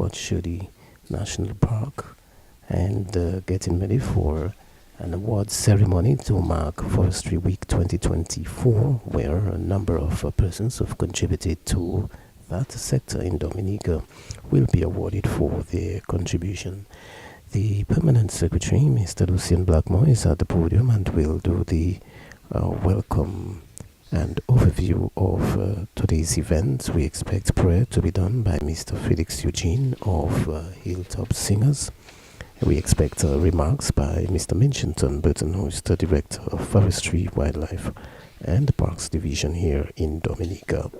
Fort Shudi National Park and getting ready for an awards ceremony to mark Forestry Week 2024, where a number of persons who have contributed to that sector in Dominica will be awarded for their contribution. The Permanent Secretary, Mr. Lucian Blackmore, is at the podium and will do the welcome and overview of today's event. We expect prayer to be done by Mr. Felix Eugene of Hilltop Singers. We expect remarks by Mr. Minchinton Burton, who is the Director of Forestry, Wildlife and Parks Division here in Dominica.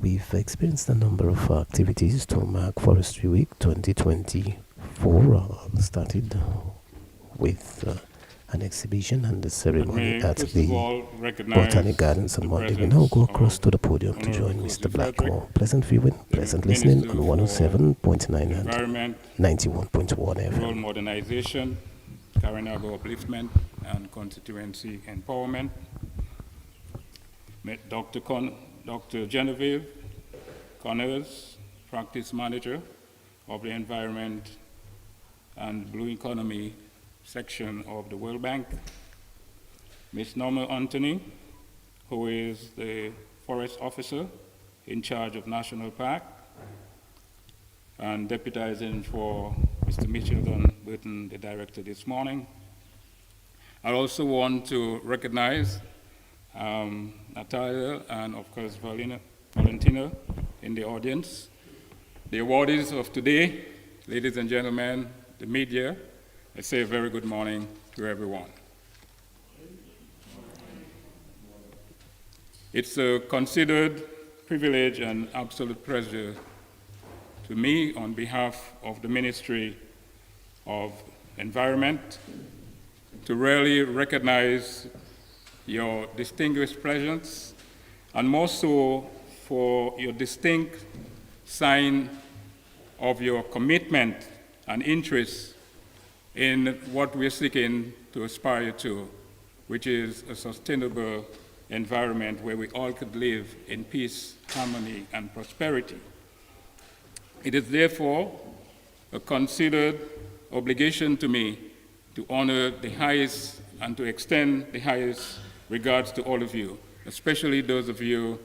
We've experienced a number of activities to mark Forestry Week 2024. Started with an exhibition and a ceremony at the Botanic Gardens on Monday. We now go across to the podium to join Mr. Blackmore. Pleasant viewing, pleasant listening on 107.9 and 91.1 FM. Rural modernization, Carinago upliftment, and constituency empowerment. Dr. Genevieve Connors, practice manager of the Environment and Blue Economy section of the World Bank. Ms. Norma Anthony, who is the forest officer in charge of National Park and deputizing for Mr. Mitchelton Burton, the director, this morning. I also want to recognize Natalia and, of course, Valentina in the audience. The awardees of today, ladies and gentlemen, the media, I say a very good morning to everyone. It's a considered privilege and absolute pleasure to me on behalf of the Ministry of Environment to really recognize your distinguished presence, and more so for your distinct sign of your commitment and interest in what we're seeking to aspire to, which is a sustainable environment where we all could live in peace, harmony, and prosperity. It is therefore a considered obligation to me to honor the highest and to extend the highest regards to all of you, especially those of you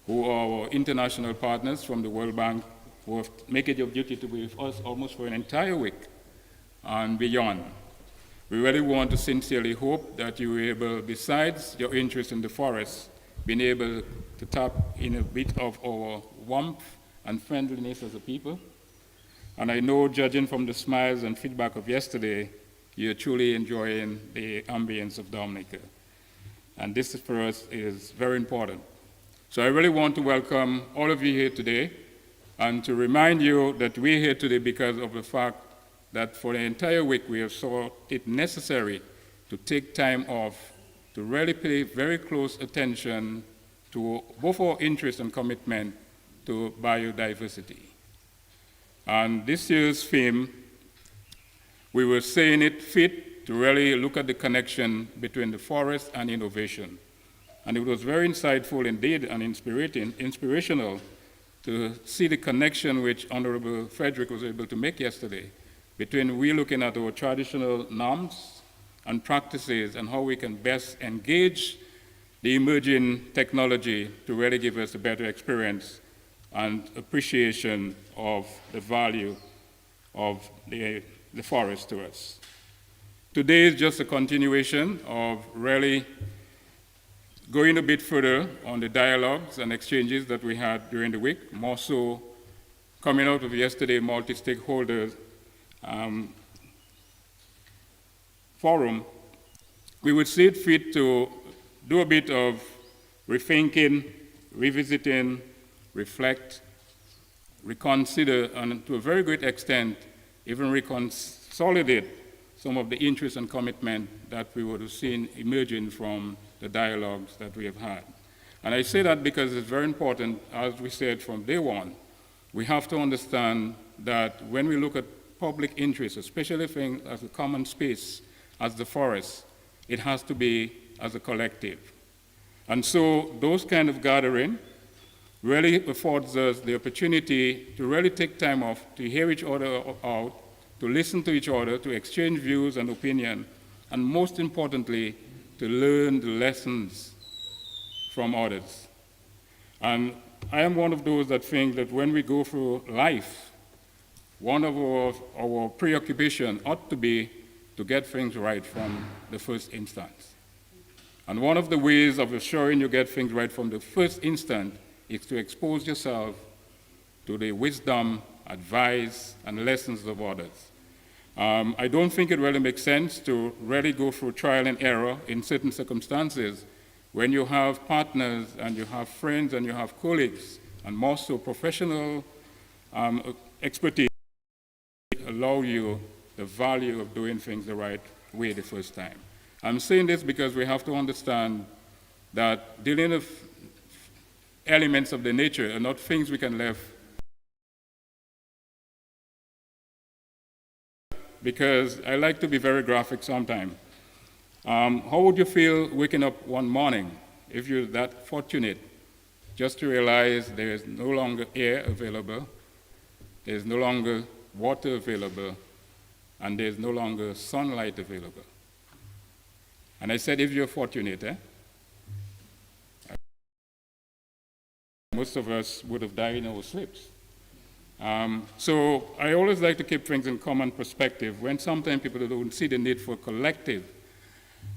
who are our international partners from the World Bank, who have made it your duty to be with us almost for an entire week and beyond. We really want to sincerely hope that you were able, besides your interest in the forest, being able to tap in a bit of our warmth and friendliness as a people. And I know, judging from the smiles and feedback of yesterday, you're truly enjoying the ambience of Dominica. And this for us is very important. So I really want to welcome all of you here today and to remind you that we're here today because of the fact that for the entire week we have thought it necessary to take time off to really pay very close attention to both our interest and commitment to biodiversity. And this year's theme, we were saying it fit to really look at the connection between the forest and innovation. And it was very insightful indeed and inspirational to see the connection which Honorable Frederick was able to make yesterday between we looking at our traditional norms and practices and how we can best engage the emerging technology to really give us a better experience and appreciation of the value of the forest to us. Today is just a continuation of really going a bit further on the dialogues and exchanges that we had during the week, more so coming out of yesterday multi-stakeholders forum. We would see it fit to do a bit of rethinking, revisiting, reflect, reconsider, and to a very great extent, even reconsolidate some of the interest and commitment that we would have seen emerging from the dialogues that we have had. And I say that because it's very important, as we said from day one, we have to understand that when we look at public interest, especially things as a common space, as the forest, it has to be as a collective. And so those kind of gathering really affords us the opportunity to really take time off, to hear each other out, to listen to each other, to exchange views and opinion, and most importantly, to learn the lessons from others. And I am one of those that think that when we go through life, one of our preoccupation ought to be to get things right from the first instance. And one of the ways of assuring you get things right from the first instant is to expose yourself to the wisdom, advice, and lessons of others. I don't think it really makes sense to really go through trial and error in certain circumstances when you have partners and you have friends and you have colleagues, and more so professional expertise allow you the value of doing things the right way the first time. I'm saying this because we have to understand that dealing with elements of the nature are not things we can leave. Because I like to be very graphic sometimes. How would you feel waking up one morning if you're that fortunate just to realize there is no longer air available, there's no longer water available, and there's no longer sunlight available? And I said, if you're fortunate, most of us would have died in our sleeps. So I always like to keep things in common perspective when sometimes people don't see the need for collective.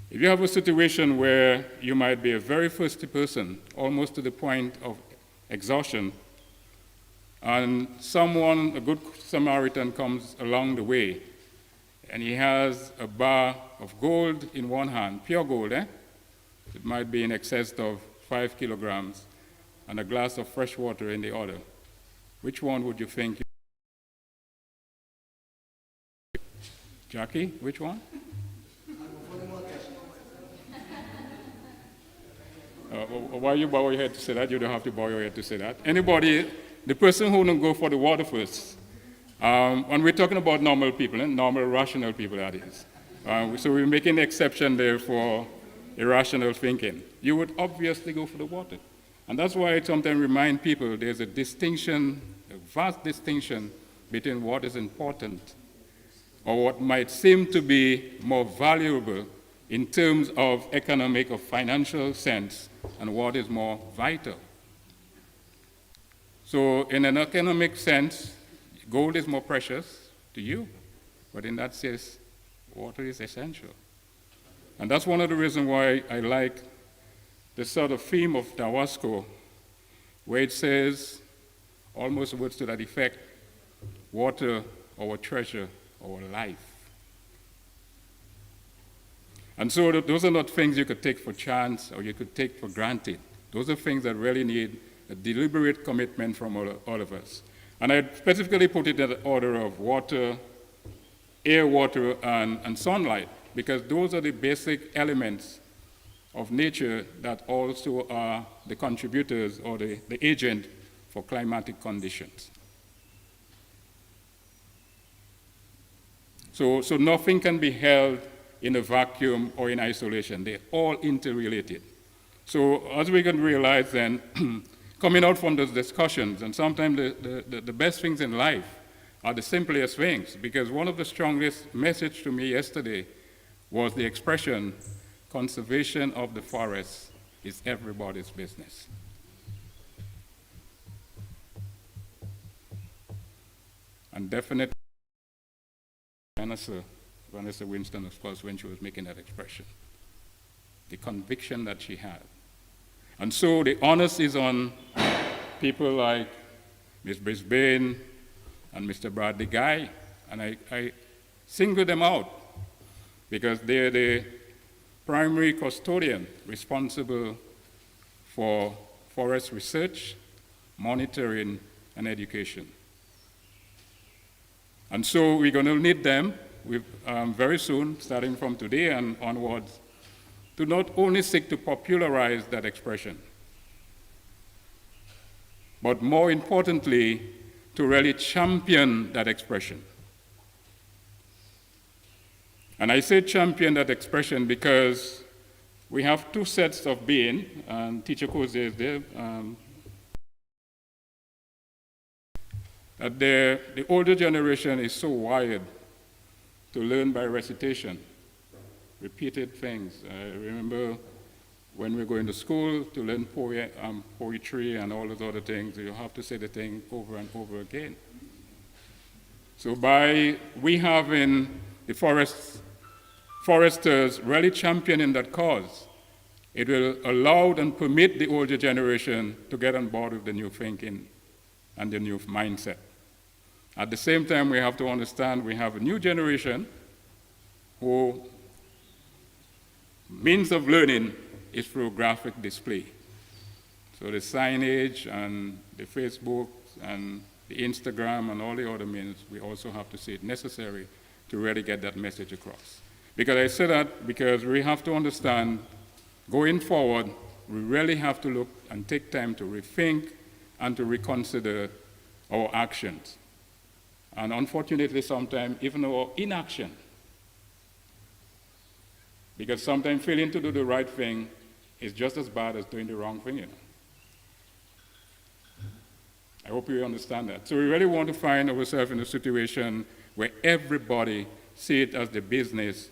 If you have a situation where you might be a very thirsty person, almost to the point of exhaustion, and someone, a good Samaritan, comes along the way, and he has a bar of gold in one hand, pure gold, It might be in excess of 5 kilograms, and a glass of fresh water in the other. Which one would you think? Jackie, which one? Why you bow your head to say that? You don't have to bow your head to say that. Anybody, the person who will go for the water first. And we're talking about normal people, normal, rational people, that is. So we're making an exception there for irrational thinking. You would obviously go for the water. And that's why I sometimes remind people there's a distinction, a vast distinction between what is important or what might seem to be more valuable in terms of economic or financial sense and what is more vital. So in an economic sense, gold is more precious to you, but in that sense, water is essential. And that's one of the reasons why I like the sort of theme of Dawasco, where it says, almost words to that effect, water, our treasure, our life. And so those are not things you could take for chance or you could take for granted. Those are things that really need a deliberate commitment from all of us. And I specifically put it in the order of water, air, water, and sunlight, because those are the basic elements of nature that also are the contributors or the agent for climatic conditions. So nothing can be held in a vacuum or in isolation. They're all interrelated. So as we can realize then, coming out from those discussions, and sometimes the best things in life are the simplest things, because one of the strongest messages to me yesterday was the expression, conservation of the forest is everybody's business. And definitely, Vanessa Winston, of course, when she was making that expression, the conviction that she had. And so the onus is on people like Ms. Brisbane and Mr. Bradley Guy, and I single them out because they're the primary custodian responsible for forest research, monitoring, and education. And so we're going to need them very soon, starting from today and onwards, to not only seek to popularize that expression, but more importantly, to really champion that expression. And I say champion that expression because we have two sets of being, and Teacher Coase is there, that the older generation is so wired to learn by recitation, repeated things. I remember when we were going to school to learn poetry and all those other things, you have to say the thing over and over again. So by we having the foresters really championing that cause, it will allow and permit the older generation to get on board with the new thinking and the new mindset. At the same time, we have to understand we have a new generation who means of learning is through graphic display. So the signage and the Facebook and the Instagram and all the other means, we also have to see it necessary to really get that message across. Because I say that because we have to understand, going forward, we really have to look and take time to rethink and to reconsider our actions. And unfortunately, sometimes even our inaction. Because sometimes failing to do the right thing is just as bad as doing the wrong thing, I hope you understand that. So we really want to find ourselves in a situation where everybody see it as the business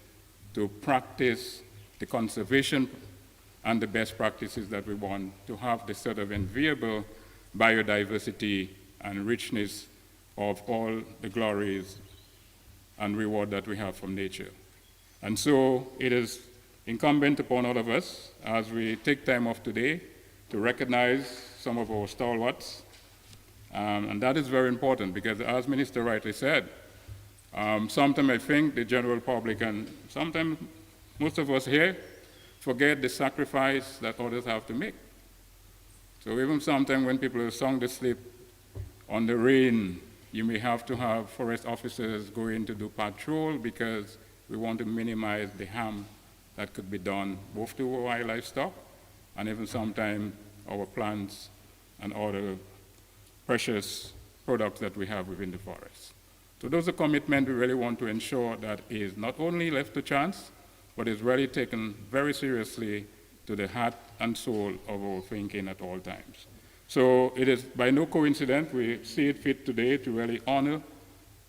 to practice the conservation and the best practices that we want to have the sort of enviable biodiversity and richness of all the glories and reward that we have from nature. And so it is incumbent upon all of us as we take time off today to recognize some of our stalwarts. And that is very important because, as Minister rightly said, sometimes I think the general public and sometimes most of us here forget the sacrifice that others have to make. So even sometimes when people are sound asleep on the rain, you may have to have forest officers go in to do patrol because we want to minimize the harm that could be done both to our wildlife stock and even sometimes our plants and other precious products that we have within the forest. So those are commitments we really want to ensure that is not only left to chance, but is really taken very seriously to the heart and soul of our thinking at all times. So it is by no coincidence we see it fit today to really honor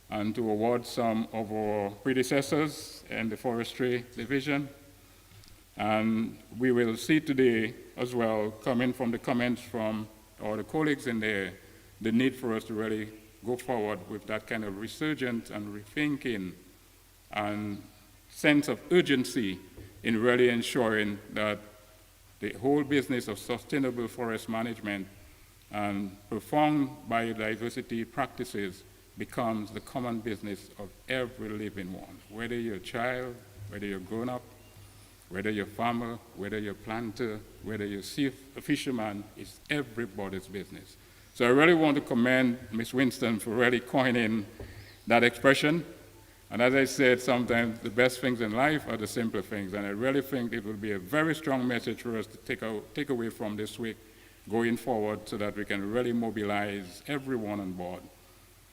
and to award some of our predecessors in the forestry division. And we will see today as well, coming from the comments from our colleagues in there, the need for us to really go forward with that kind of resurgence and rethinking and sense of urgency in really ensuring that the whole business of sustainable forest management and profound biodiversity practices becomes the common business of every living one, whether you're a child, whether you're grown up, whether you're a farmer, whether you're a planter, whether you're a fisherman, it's everybody's business. So I really want to commend Ms. Winston for really coining that expression. And as I said, sometimes the best things in life are the simple things. And I really think it will be a very strong message for us to take away from this week going forward so that we can really mobilize everyone on board.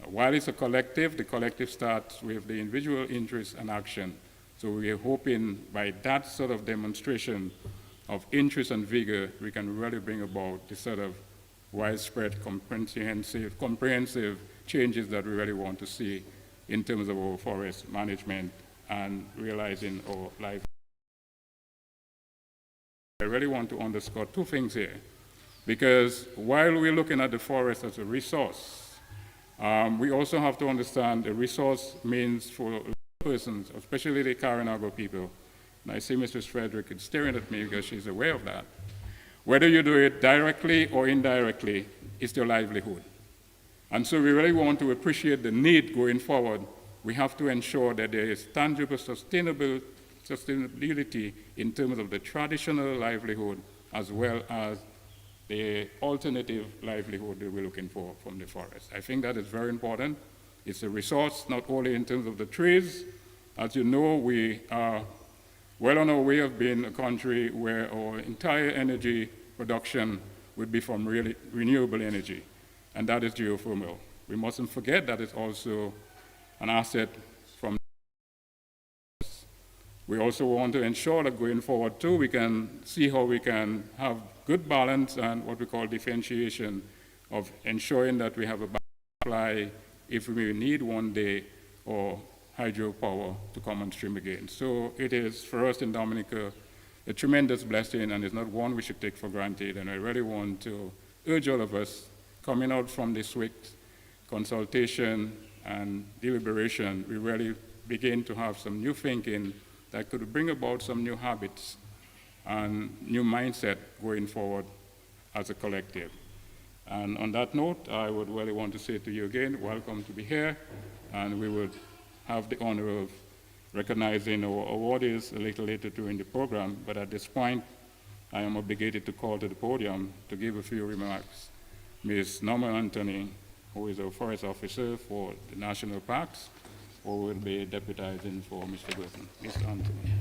While it's a collective, the collective starts with the individual interest and action. So we are hoping by that sort of demonstration of interest and vigor, we can really bring about the sort of widespread, comprehensive changes that we really want to see in terms of our forest management and realizing our life. I really want to underscore two things here, because while we're looking at the forest as a resource, we also have to understand the resource means for persons, especially the Karinago people. And I see Mrs. Frederick is staring at me because she's aware of that. Whether you do it directly or indirectly, it's your livelihood. And so we really want to appreciate the need going forward. We have to ensure that there is tangible sustainability in terms of the traditional livelihood as well as the alternative livelihood that we're looking for from the forest. I think that is very important. It's a resource not only in terms of the trees. As you know, we are well on our way of being a country where our entire energy production would be from really renewable energy, and that is geothermal. We mustn't forget that it's also an asset from. We also want to ensure that going forward too, we can see how we can have good balance and what we call differentiation of ensuring that we have a balance supply, if we need one day, or hydropower to come on stream again. So it is, for us in Dominica, a tremendous blessing, and it's not one we should take for granted. And I really want to urge all of us, coming out from this week's consultation and deliberation, we really begin to have some new thinking that could bring about some new habits and new mindset going forward as a collective. And on that note, I would really want to say to you again, welcome to be here, and we would have the honor of recognizing our awardees a little later during the program, but at this point, I am obligated to call to the podium to give a few remarks Ms. Norma Anthony, who is our forest officer for the national parks, who will be deputizing for Mr. Burton. Ms. Anthony.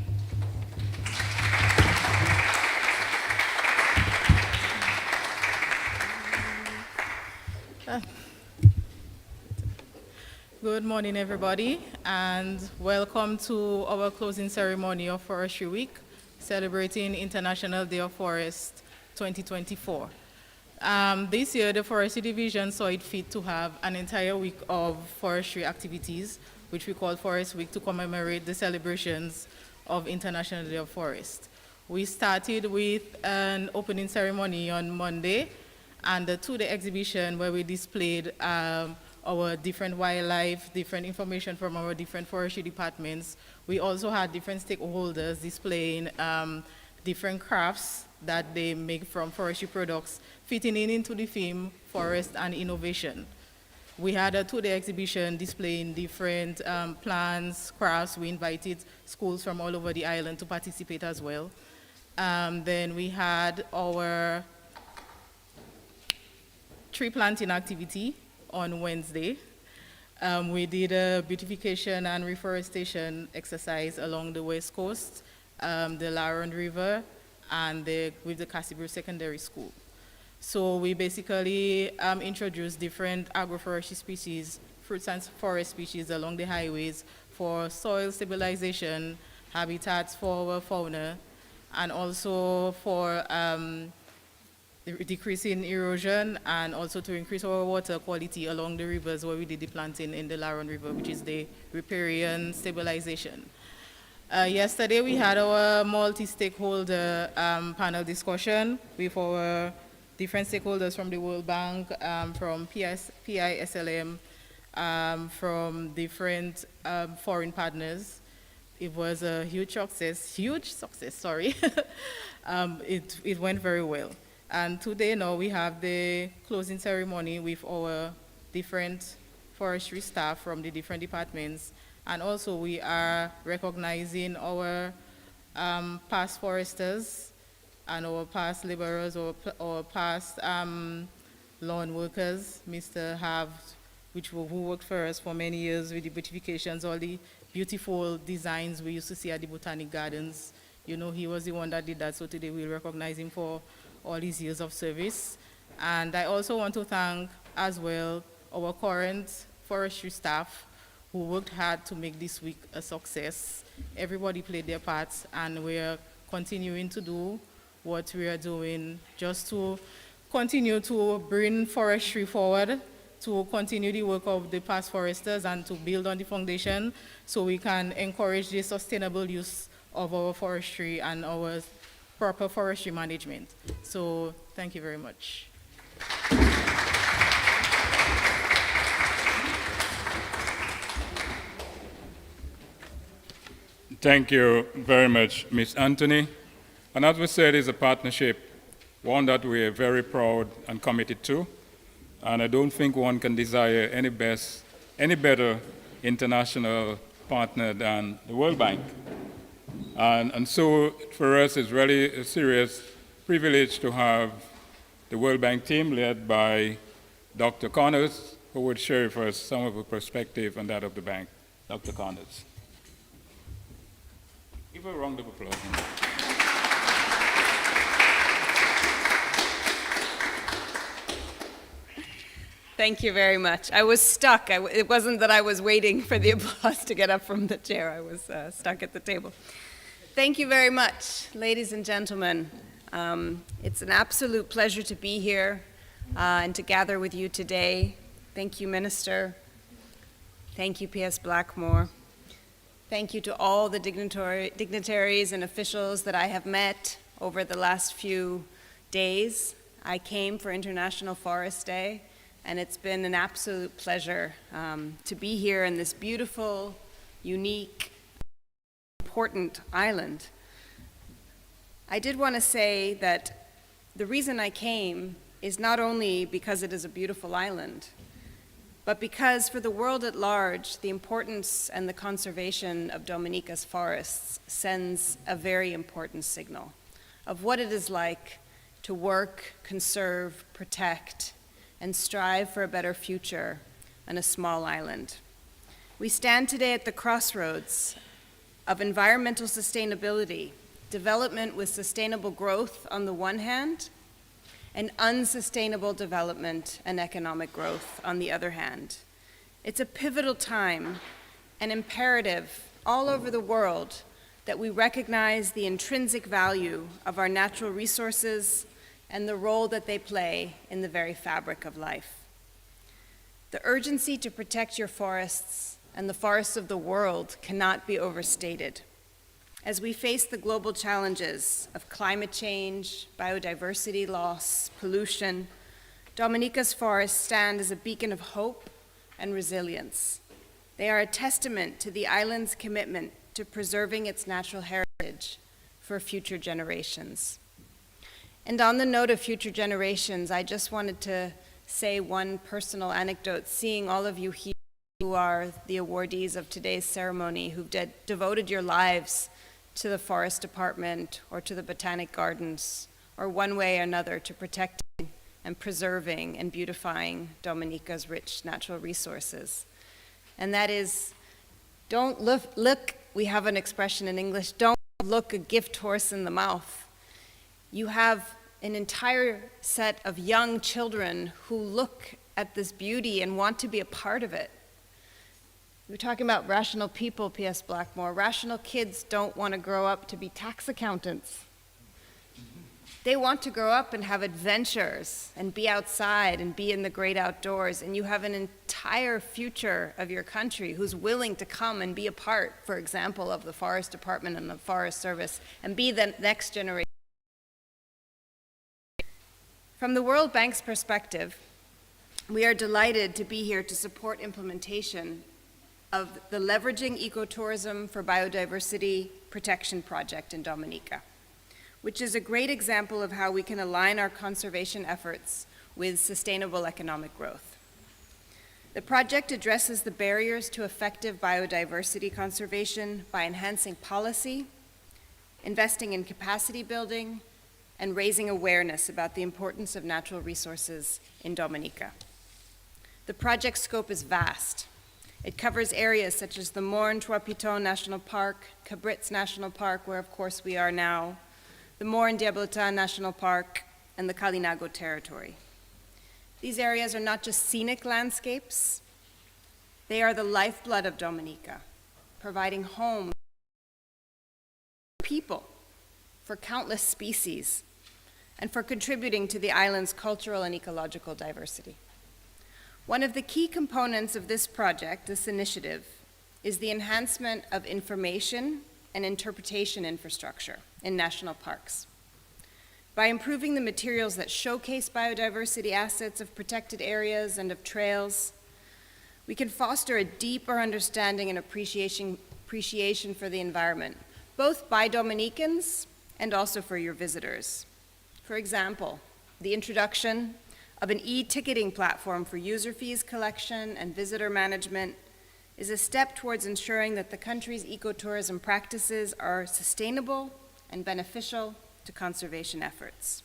Good morning, everybody, and welcome to our closing ceremony of Forestry Week, celebrating International Day of Forest 2024. This year, the Forestry Division saw it fit to have an entire week of forestry activities, which we call Forest Week, to commemorate the celebrations of International Day of Forest. We started with an opening ceremony on Monday and a two-day exhibition where we displayed our different wildlife, different information from our different forestry departments. We also had different stakeholders displaying different crafts that they make from forestry products, fitting into the theme, forest and innovation. We had a two-day exhibition displaying different plants, crafts. We invited schools from all over the island to participate as well. Then we had our tree planting activity on Wednesday. We did a beautification and reforestation exercise along the West Coast, the Laron River, and with the Cassibur Secondary School. So we basically introduced different agroforestry species, fruits and forest species along the highways for soil stabilization, habitats for our fauna, and also for decreasing erosion, and also to increase our water quality along the rivers where we did the planting in the Laron River, which is the riparian stabilization. Yesterday we had our multi-stakeholder panel discussion with our different stakeholders from the World Bank, from PISLM, from different foreign partners. It was a huge success, sorry. It went very well. And today now we have the closing ceremony with our different forestry staff from the different departments. And also we are recognizing our past foresters and our past laborers, or past lawn workers, Mr. Have, who worked for us for many years with the beautifications, all the beautiful designs we used to see at the Botanic Gardens. You know, he was the one that did that, so today we recognize him for all these years of service. And I also want to thank as well our current forestry staff who worked hard to make this week a success. Everybody played their parts, and we're continuing to do what we are doing just to continue to bring forestry forward, to continue the work of the past foresters and to build on the foundation so we can encourage the sustainable use of our forestry and our proper forestry management. So thank you very much. Thank you very much, Ms. Anthony. And as we said, it's a partnership, one that we are very proud and committed to. And I don't think one can desire any better international partner than the World Bank. And so for us, it's really a serious privilege to have the World Bank team led by Dr. Connors, who would share with us some of the perspective on that of the bank. Dr. Connors. Give a round of applause. Thank you very much. I was stuck. It wasn't that I was waiting for the applause to get up from the chair. I was stuck at the table. Thank you very much, ladies and gentlemen. It's an absolute pleasure to be here and to gather with you today. Thank you, Minister. Thank you, P.S. Blackmore. Thank you to all the dignitaries and officials that I have met over the last few days. I came for International Forest Day, and it's been an absolute pleasure to be here in this beautiful, unique, important island. I did want to say that the reason I came is not only because it is a beautiful island, but because for the world at large, the importance and the conservation of Dominica's forests sends a very important signal of what it is like to work, conserve, protect, and strive for a better future on a small island. We stand today at the crossroads of environmental sustainability, development with sustainable growth on the one hand, and unsustainable development and economic growth on the other hand. It's a pivotal time and imperative all over the world that we recognize the intrinsic value of our natural resources and the role that they play in the very fabric of life. The urgency to protect your forests and the forests of the world cannot be overstated. As we face the global challenges of climate change, biodiversity loss, pollution, Dominica's forests stand as a beacon of hope and resilience. They are a testament to the island's commitment to preserving its natural heritage for future generations. And on the note of future generations, I just wanted to say one personal anecdote, seeing all of you here who are the awardees of today's ceremony, who've devoted your lives to the Forest Department or to the Botanic Gardens, or one way or another to protecting and preserving and beautifying Dominica's rich natural resources. And that is, don't look, we have an expression in English, don't look a gift horse in the mouth. You have an entire set of young children who look at this beauty and want to be a part of it. We're talking about rational people, P.S. Blackmore. Rational kids don't want to grow up to be tax accountants. They want to grow up and have adventures and be outside and be in the great outdoors. And you have an entire future of your country who's willing to come and be a part, for example, of the Forest Department and the Forest Service and be the next generation. From the World Bank's perspective, we are delighted to be here to support implementation of the Leveraging Ecotourism for Biodiversity Protection project in Dominica, which is a great example of how we can align our conservation efforts with sustainable economic growth. The project addresses the barriers to effective biodiversity conservation by enhancing policy, investing in capacity building, and raising awareness about the importance of natural resources in Dominica. The project scope is vast. It covers areas such as the Morne Trois Pitons National Park, Cabritz National Park, where of course we are now, the Morne Diablotins National Park, and the Kalinago Territory. These areas are not just scenic landscapes, they are the lifeblood of Dominica, providing homes for people, for countless species, and for contributing to the island's cultural and ecological diversity. One of the key components of this project, this initiative, is the enhancement of information and interpretation infrastructure in national parks. By improving the materials that showcase biodiversity assets of protected areas and of trails, we can foster a deeper understanding and appreciation for the environment, both by Dominicans and also for your visitors. For example, the introduction of an e-ticketing platform for user fees collection and visitor management is a step towards ensuring that the country's ecotourism practices are sustainable and beneficial to conservation efforts.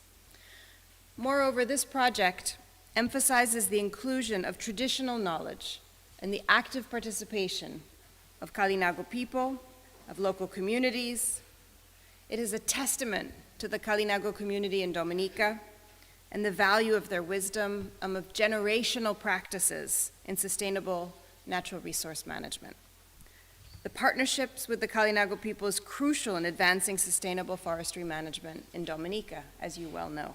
Moreover, this project emphasizes the inclusion of traditional knowledge and the active participation of Kalinago people, of local communities. It is a testament to the Kalinago community in Dominica and the value of their wisdom and of generational practices in sustainable natural resource management. The partnerships with the Kalinago people is crucial in advancing sustainable forestry management in Dominica, as you well know.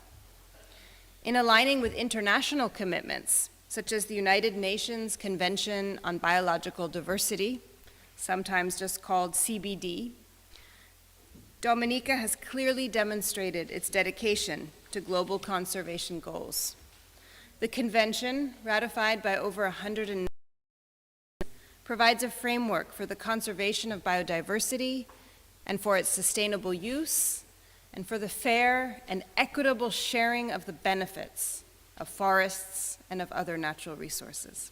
In aligning with international commitments, such as the United Nations Convention on Biological Diversity, sometimes just called CBD, Dominica has clearly demonstrated its dedication to global conservation goals. The convention, ratified by over 190, provides a framework for the conservation of biodiversity and for its sustainable use and for the fair and equitable sharing of the benefits of forests and of other natural resources.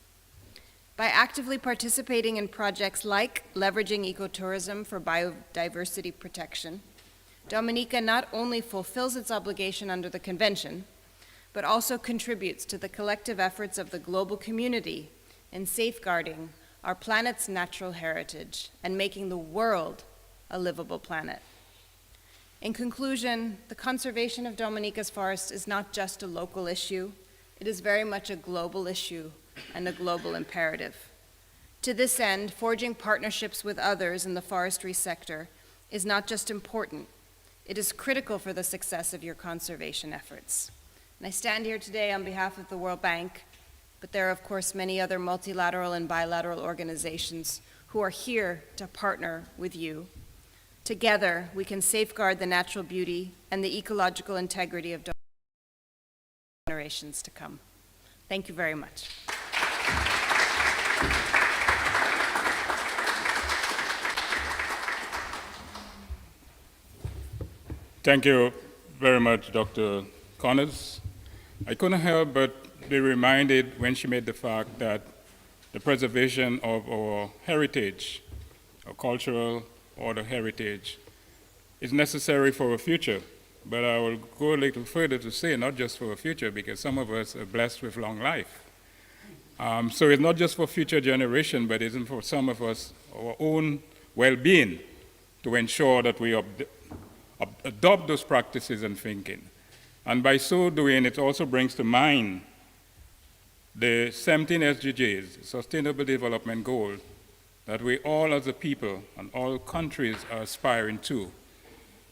By actively participating in projects like leveraging ecotourism for biodiversity protection, Dominica not only fulfills its obligation under the convention, but also contributes to the collective efforts of the global community in safeguarding our planet's natural heritage and making the world a livable planet. In conclusion, the conservation of Dominica's forest is not just a local issue, it is very much a global issue and a global imperative. To this end, forging partnerships with others in the forestry sector is not just important, it is critical for the success of your conservation efforts. And I stand here today on behalf of the World Bank, but there are of course many other multilateral and bilateral organizations who are here to partner with you. Together, we can safeguard the natural beauty and the ecological integrity of generations to come. Thank you very much. Thank you very much, Dr. Connors. I couldn't help but be reminded when she made the fact that the preservation of our heritage, our cultural or the heritage, is necessary for our future. But I will go a little further to say not just for our future, because some of us are blessed with long life. So it's not just for future generation, but it's for some of us, our own well-being, to ensure that we adopt those practices and thinking. And by so doing, it also brings to mind the 17 SDGs, Sustainable Development Goals, that we all as a people and all countries are aspiring to.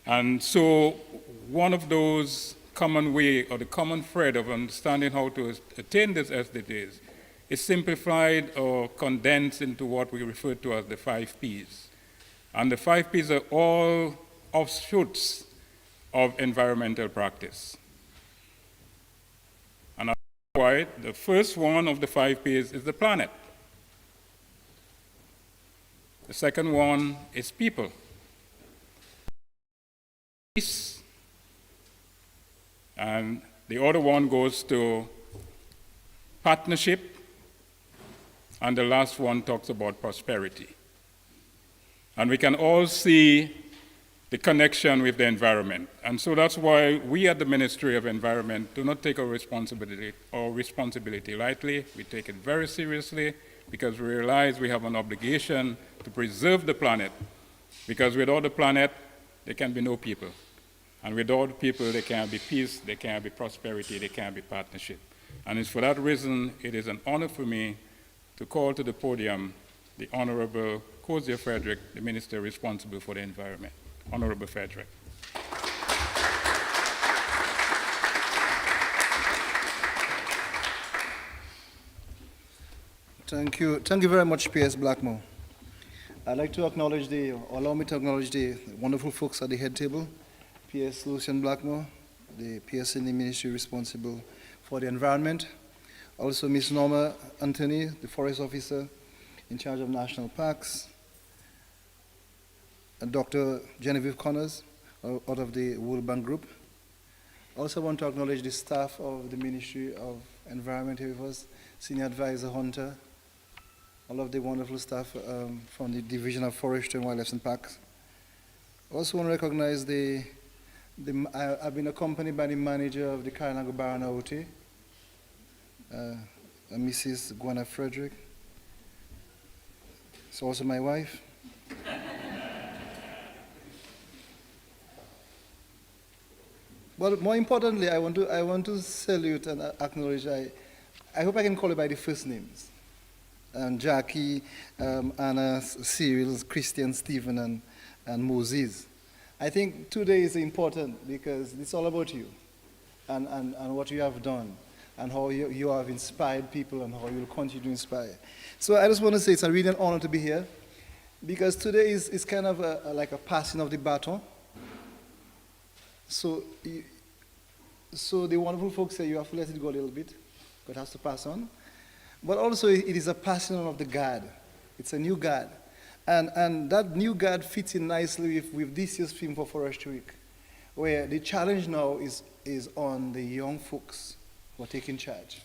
And so one of those common way or the common thread of understanding how to attain these SDGs is simplified or condensed into what we refer to as the 5 Ps. And the 5 Ps are all offshoots of environmental practice. And that's why the first one of the 5 Ps is the planet. The second one is people. Peace. And the other one goes to partnership. And the last one talks about prosperity. And we can all see the connection with the environment. And so that's why we at the Ministry of Environment do not take our responsibility lightly. We take it very seriously because we realize we have an obligation to preserve the planet, because without the planet, there can be no people. And without people, there can't be peace, there can't be prosperity, there can't be partnership. And it's for that reason, it is an honor for me to call to the podium the Honorable Kozia Frederick, the Minister responsible for the environment. Honorable Frederick. Thank you very much, P.S. Blackmore. I'd like to allow me to acknowledge the wonderful folks at the head table, P.S. Lucian Blackmore, the P.S. in the Ministry responsible for the environment. Also, Ms. Norma Anthony, the Forest Officer in charge of national parks, and Dr. Genevieve Connors, out of the World Bank Group. I also want to acknowledge the staff of the Ministry of Environment here with us, Senior Advisor Hunter, all of the wonderful staff from the Division of Forestry and Wildlife and Parks. I also want to recognize I've been accompanied by the manager of the Karanago Barana Oti, Mrs. Gwana Frederick. It's also my wife. But more importantly, I want to salute and acknowledge, I hope I can call it by the first names. Jackie, Anna, Cyril, Christian, Stephen, and Moses. I think today is important because it's all about you and what you have done. and how you have inspired people and how you will continue to inspire. So I just want to say it's a really an honor to be here, because today is kind of like a passing of the baton. So, so the wonderful folks say you have to let it go a little bit, but it has to pass on. But also it is a passing on of the guard. It's a new guard. And that new guard fits in nicely with this year's theme for Forestry Week, where the challenge now is on the young folks who are taking charge,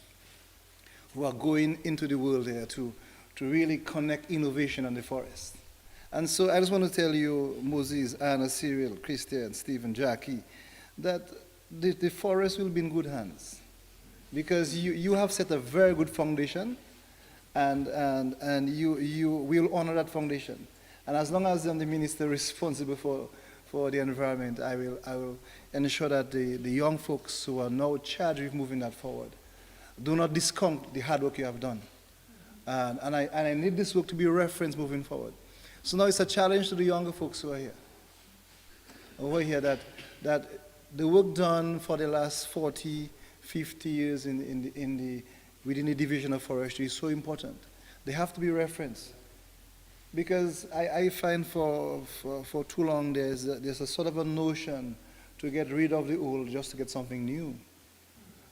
who are going into the world here to really connect innovation and the forest. And so I just want to tell you, Moses, Anna, Cyril, Christian, Stephen, Jackie, that the forest will be in good hands, because you have set a very good foundation, and you will honor that foundation. And as long as I'm the minister responsible for the environment, I will ensure that the young folks who are now charged with moving that forward do not discount the hard work you have done. And I need this work to be a reference moving forward. So now it's a challenge to the younger folks who are here. That the work done for the last 40, 50 years within the division of forestry is so important. They have to be referenced. Because I find for too long there's a sort of a notion to get rid of the old just to get something new.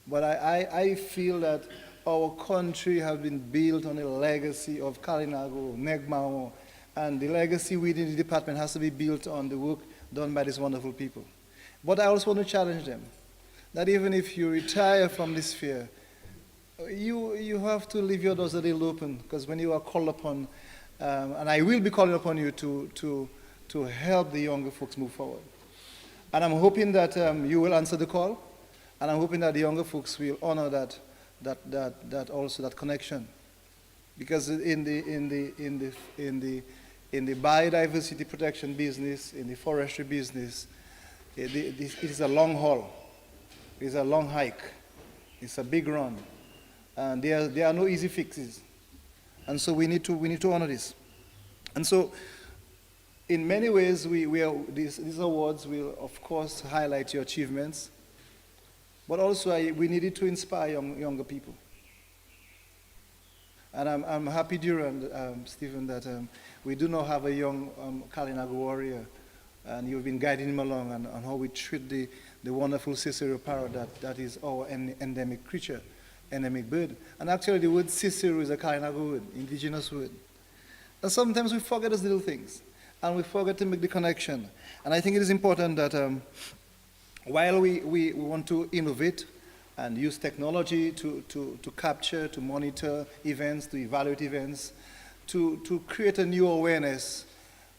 But I feel that our country has been built on a legacy of Kalinago, Negmao, and the legacy within the department has to be built on the work done by these wonderful people. But I also want to challenge them that even if you retire from this sphere, you have to leave your doors a little open, because when you are called upon, and I will be calling upon you to help the younger folks move forward. And I'm hoping that you will answer the call, and I'm hoping that the younger folks will honor that also that connection, because in the biodiversity protection business, in the forestry business, it is a long haul, it's a long hike, it's a big run, and there are no easy fixes, and so we need to honor this. And so, in many ways, these awards will, of course, highlight your achievements, but also we needed to inspire younger people. And I'm happy, Duran, Stephen, that we do now have a young Kalinago warrior, and you've been guiding him along on how we treat the wonderful Cicero parrot that is our endemic creature, endemic bird. And actually the word Cicero is a Kalinago word, indigenous word. And sometimes we forget those little things, and we forget to make the connection. And I think it is important that while we want to innovate and use technology to capture, to monitor events, to evaluate events, to create a new awareness,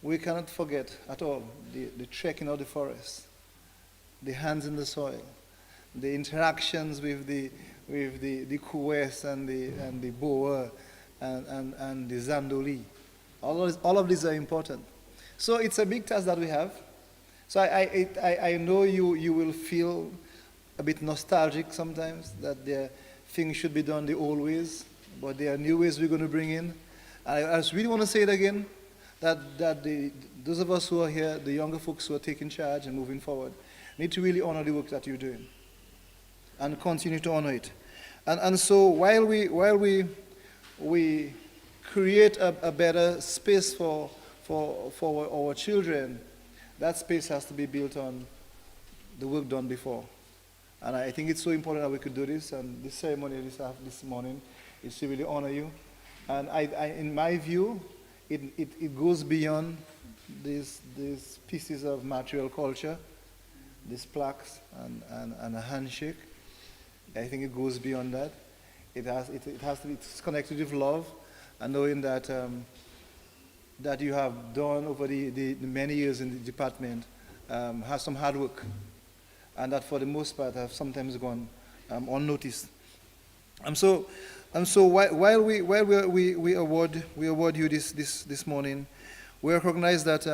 we cannot forget at all the trekking of the forest, the hands in the soil, the interactions with the kuwes and the boa and the zandoli. All of these are important. So it's a big task that we have. So I know you will feel a bit nostalgic sometimes, that things should be done the old ways, but there are new ways we're going to bring in. I just really want to say it again, that those of us who are here, the younger folks who are taking charge and moving forward, need to really honor the work that you're doing and continue to honor it. And so while we create a better space for our children, that space has to be built on the work done before. And I think it's so important that we could do this, and this ceremony this morning is to really honor you. And in my view, it goes beyond these pieces of material culture, these plaques and a handshake. I think it goes beyond that. It has to be connected with love, and knowing that that you have done over the many years in the department has some hard work, and that for the most part have sometimes gone unnoticed. And so while we award you this morning, we recognize that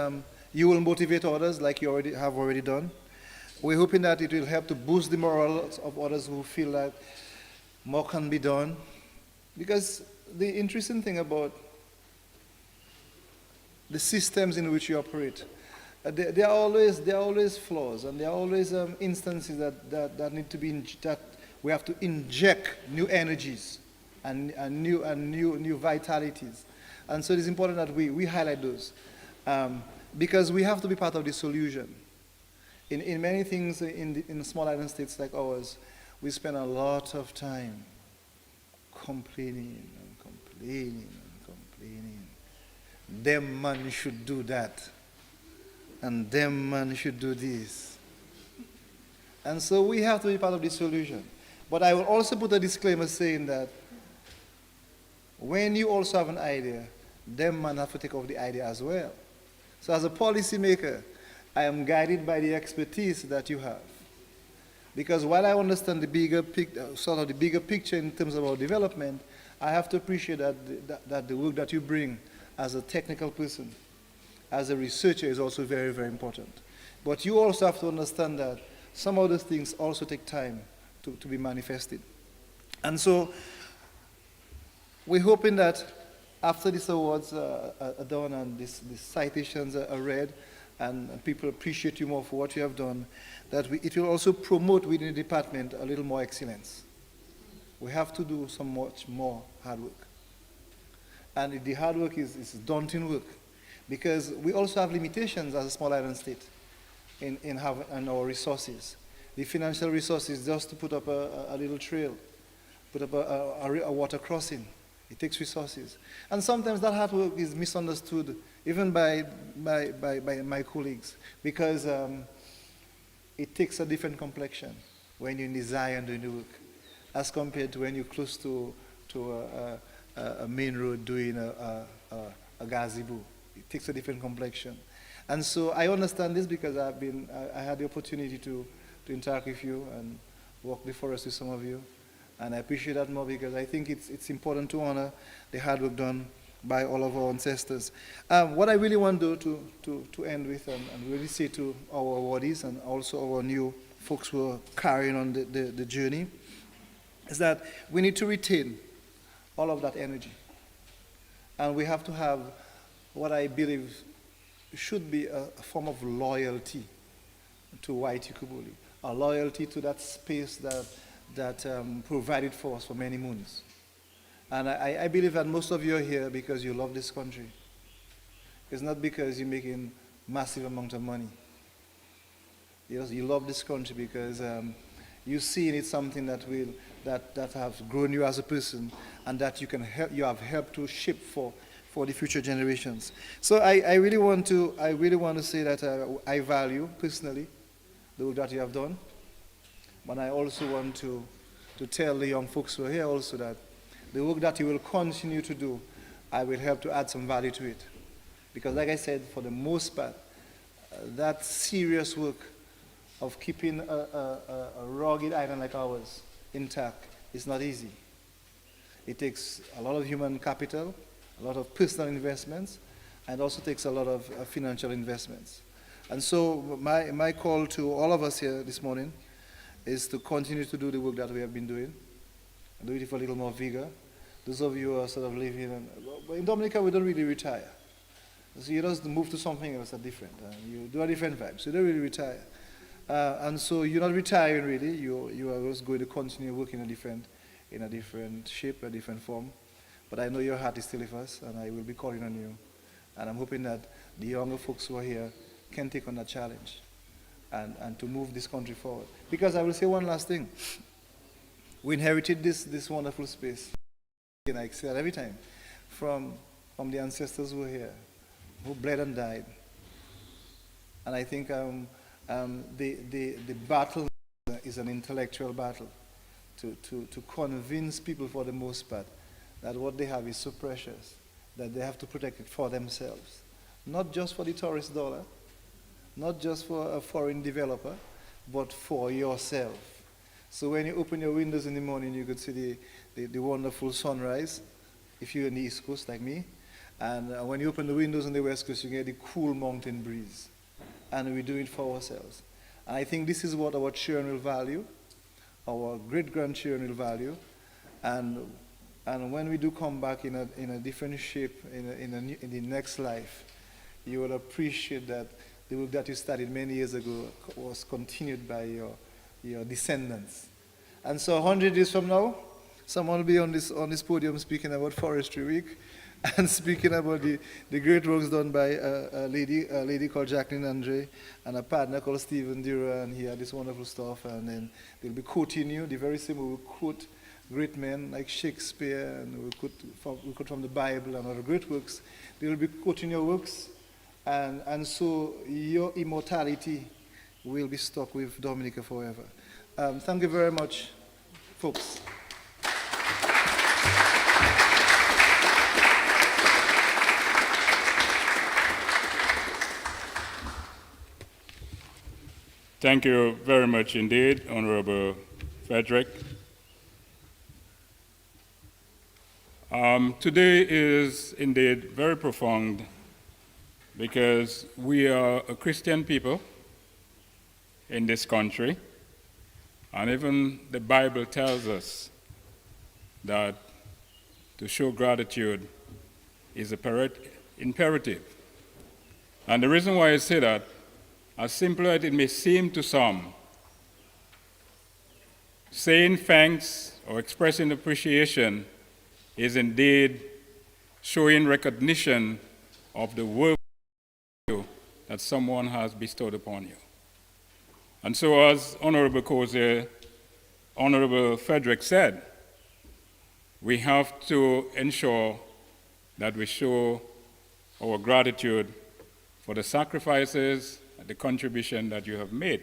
you will motivate others like you have already done. We're hoping that it will help to boost the morale of others who feel that more can be done. Because the interesting thing about the systems in which you operate, there are always flaws, and there are always instances that need to be that We have to inject new energies and new vitalities. And so it is important that we highlight those, because we have to be part of the solution. In many things in small island states like ours, we spend a lot of time complaining and complaining and complaining. Them man should do that, and them man should do this. And so we have to be part of the solution. But I will also put a disclaimer saying that when you also have an idea, them man have to take off the idea as well. So as a policymaker, I am guided by the expertise that you have. Because while I understand the bigger picture in terms of our development, I have to appreciate that the work that you bring as a technical person, as a researcher, is also very, very important. But you also have to understand that some of those things also take time to be manifested. And so we're hoping that after these awards are done and these citations are read, and people appreciate you more for what you have done, that it will also promote within the department a little more excellence. We have to do some much more hard work. And the hard work is daunting work, because we also have limitations as a small island state in our resources. The financial resources, just to put up a little trail, put up a water crossing, it takes resources. And sometimes that hard work is misunderstood, even by my colleagues, because it takes a different complexion when you're in the Zion doing the work, as compared to when you're close to a main road doing a gazebo. It takes a different complexion. And so I understand this because I had the opportunity to interact with you and walk the forest with some of you. And I appreciate that more because I think it's important to honor the hard work done by all of our ancestors. What I really want to end with and really say to our awardees and also our new folks who are carrying on the journey is that we need to retain all of that energy. And we have to have what I believe should be a form of loyalty to White Ukubuli, a loyalty to that space that provided for us for many moons. And I believe that most of you are here because you love this country. It's not because you're making massive amount of money. You love this country because you see in it something that has grown you as a person and that you have helped to shape for the future generations. So I really want to say that I value personally the work that you have done. But I also want to tell the young folks who are here also that the work that you will continue to do, I will help to add some value to it. Because like I said, for the most part, that serious work of keeping a rugged island like ours intact is not easy. It takes a lot of human capital, a lot of personal investments, and also takes a lot of financial investments. And so my call to all of us here this morning is to continue to do the work that we have been doing, and do it with a little more vigor. Those of you who are sort of living, in Dominica we don't really retire. So you just move to something else that's different. You do a different vibe, so you don't really retire. And so you're not retiring really, you are just going to continue working in a different shape, a different form. But I know your heart is still with us, and I will be calling on you. And I'm hoping that the younger folks who are here can take on that challenge and to move this country forward. Because I will say one last thing. We inherited this wonderful space, and I say that every time, from the ancestors who were here, who bled and died. And I think the battle is an intellectual battle to convince people, for the most part, that what they have is so precious that they have to protect it for themselves. Not just for the tourist dollar, not just for a foreign developer, but for yourself. So when you open your windows in the morning, you could see the wonderful sunrise, if you're in the East Coast like me. And when you open the windows on the West Coast, you get the cool mountain breeze. And we do it for ourselves. And I think this is what our children will value, our great-grandchildren will value. And when we do come back in a different shape, in the next life, you will appreciate that the work that you started many years ago was continued by your descendants. And so 100 years from now, someone will be on this podium speaking about Forestry Week and speaking about the great works done by a lady called Jacqueline Andre and a partner called Stephen Dura, and he had this wonderful stuff. And then they'll be quoting you. The very same we will quote great men like Shakespeare, and we quote from the Bible and other great works. They will be quoting your works, and so your immortality will be stuck with Dominica forever. Thank you very much, folks. Thank you very much indeed, Honorable Frederick. Today is indeed very profound because we are a Christian people in this country, and even the Bible tells us that to show gratitude is imperative. And the reason why I say that, as simple as it may seem to some, saying thanks or expressing appreciation is indeed showing recognition of the work that someone has bestowed upon you. And so, as Honorable Cozier, Honorable Frederick said, we have to ensure that we show our gratitude for the sacrifices and the contribution that you have made.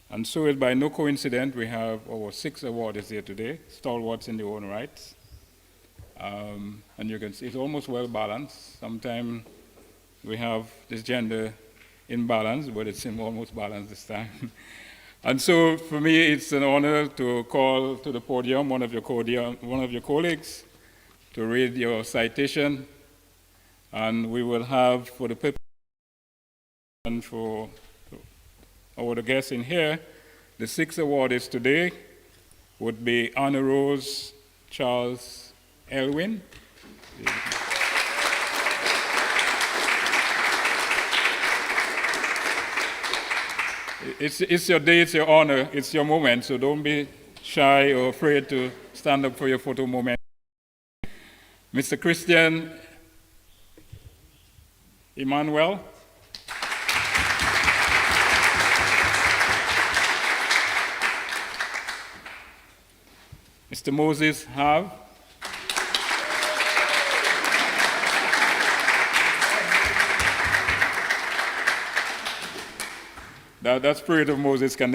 And so it's by no coincidence we have our 6 awardees here today, stalwarts in their own rights. And you can see it's almost well balanced. Sometimes we have this gender imbalance, but it's almost balanced this time. And so for me, it's an honor to call to the podium one of your colleagues to read your citation. And we will have, for the purpose and for our guests in here, the 6 awardees today would be Honor Rose Charles Elwin. It's your day, it's your honor, it's your moment, so don't be shy or afraid to stand up for your photo moment. Mr. Christian Emmanuel. Mr. Moses Have. That spirit of Moses can.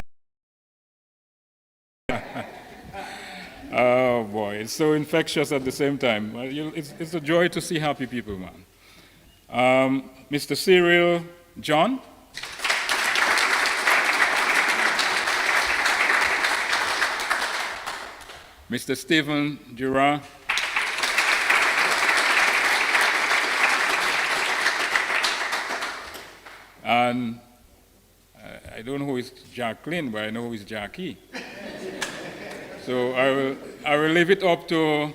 Oh boy, it's so infectious at the same time. It's a joy to see happy people, man. Mr. Cyril John. Mr. Stephen Durand. And I don't know who is Jacqueline, but I know who is Jackie. So I will leave it up to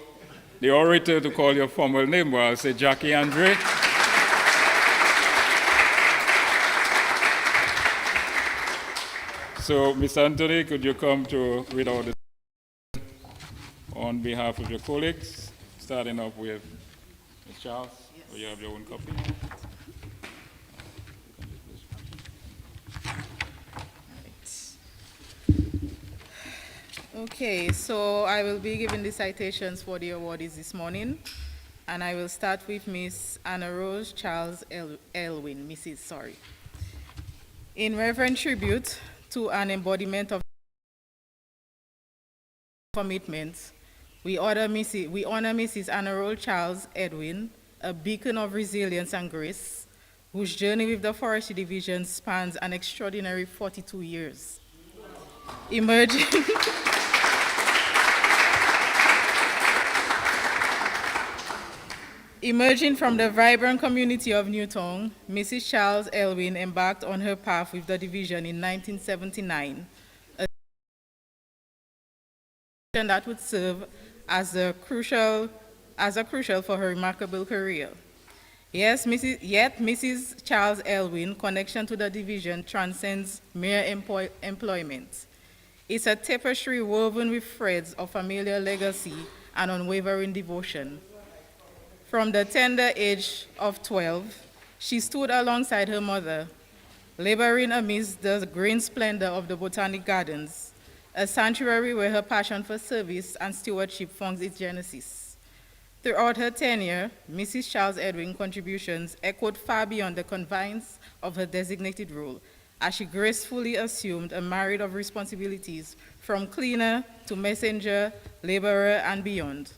the orator to call your formal name, but I'll say Jackie Andre. So, Ms. Anthony, could you come to read out the on behalf of your colleagues, starting off with Ms. Charles? Yes. Or you have your own copy? Okay, so I will be giving the citations for the awardees this morning, and I will start with Miss Anna Rose Charles Elwin, Mrs. Sorry. In reverent tribute to an embodiment of commitment, we honor Mrs. Anna Rose Charles Edwin, a beacon of resilience and grace, whose journey with the Forestry Division spans an extraordinary 42 years. Emerging from the vibrant community of Newtown, Mrs. Charles Elwin embarked on her path with the division in 1979, a that would serve as a crucial for her remarkable career. Yet Mrs. Charles Elwin's connection to the division transcends mere employment. It's a tapestry woven with threads of familiar legacy and unwavering devotion. From the tender age of 12, she stood alongside her mother, laboring amidst the green splendor of the Botanic Gardens, a sanctuary where her passion for service and stewardship found its genesis. Throughout her tenure, Mrs. Charles Edwin's contributions echoed far beyond the confines of her designated role, as she gracefully assumed a myriad of responsibilities from cleaner to messenger, laborer, and beyond,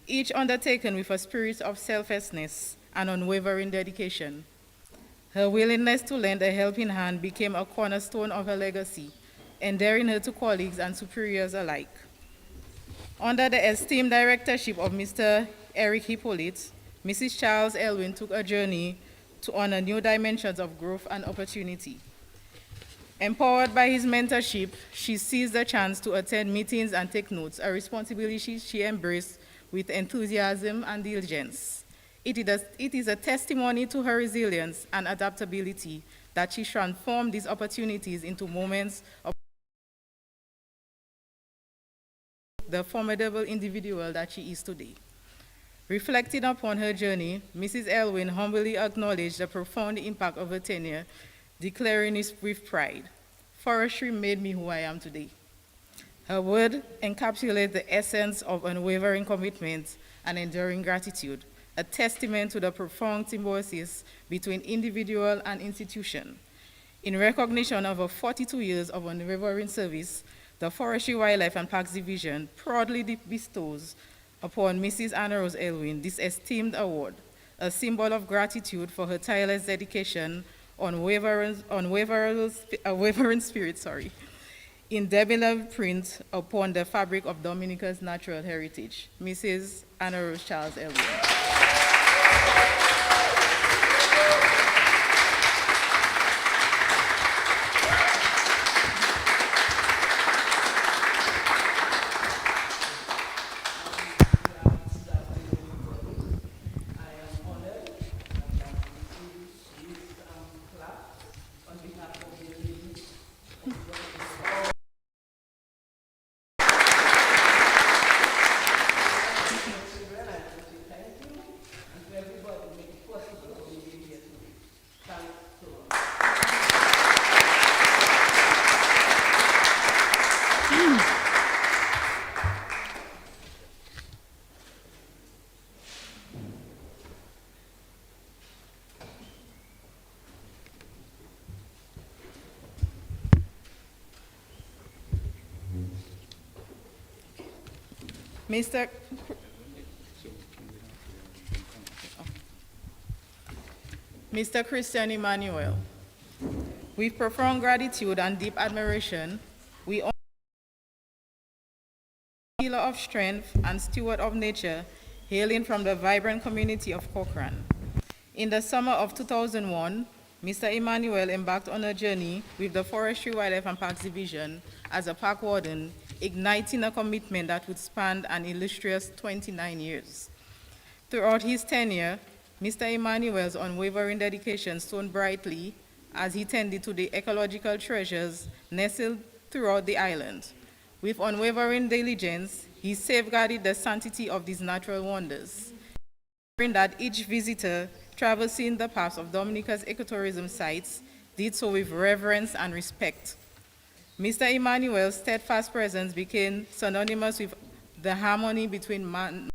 each undertaken with a spirit of selflessness and unwavering dedication. Her willingness to lend a helping hand became a cornerstone of her legacy, endearing her to colleagues and superiors alike. Under the esteemed directorship of Mr. Eric Hippolyte, Mrs. Charles Elwin took a journey to honor new dimensions of growth and opportunity. Empowered by his mentorship, she seized the chance to attend meetings and take notes, a responsibility she embraced with enthusiasm and diligence. It is a testimony to her resilience and adaptability that she transformed these opportunities into moments of the formidable individual that she is today. Reflecting upon her journey, Mrs. Elwin humbly acknowledged the profound impact of her tenure, declaring it with pride, "Forestry made me who I am today." Her word encapsulates the essence of unwavering commitment and enduring gratitude, a testament to the profound symbiosis between individual and institution. In recognition of her 42 years of unwavering service, the Forestry, Wildlife, and Parks Division proudly bestows upon Mrs. Anna Rose Elwin this esteemed award, a symbol of gratitude for her tireless dedication, unwavering spirit, indelible print upon the fabric of Dominica's natural heritage. Mrs. Anna Rose Charles Elwin. Mr. Christian Emmanuel, with profound gratitude and deep admiration, we honor the healer of strength and steward of nature, hailing from the vibrant community of Cochrane. In the summer of 2001, Mr. Emmanuel embarked on a journey with the Forestry, Wildlife, and Parks Division as a park warden, igniting a commitment that would span an illustrious 29 years. Throughout his tenure, Mr. Emmanuel's unwavering dedication shone brightly as he tended to the ecological treasures nestled throughout the island. With unwavering diligence, he safeguarded the sanctity of these natural wonders, ensuring that each visitor traversing the paths of Dominica's ecotourism sites did so with reverence and respect. Mr. Emmanuel's steadfast presence became synonymous with the harmony between man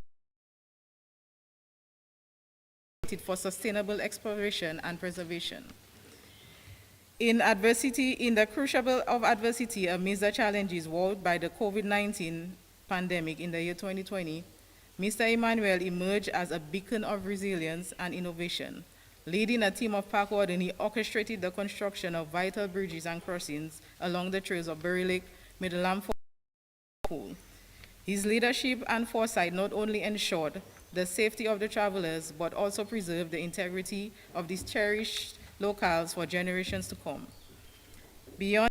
for sustainable exploration and preservation. In the crucible of adversity amidst the challenges wrought by the COVID-19 pandemic in the year 2020, Mr. Emmanuel emerged as a beacon of resilience and innovation. Leading a team of park wardens, he orchestrated the construction of vital bridges and crossings along the trails of Berry Lake, Middle Lamford, and Pool. His leadership and foresight not only ensured the safety of the travelers, but also preserved the integrity of these cherished locales for generations to come. Beyond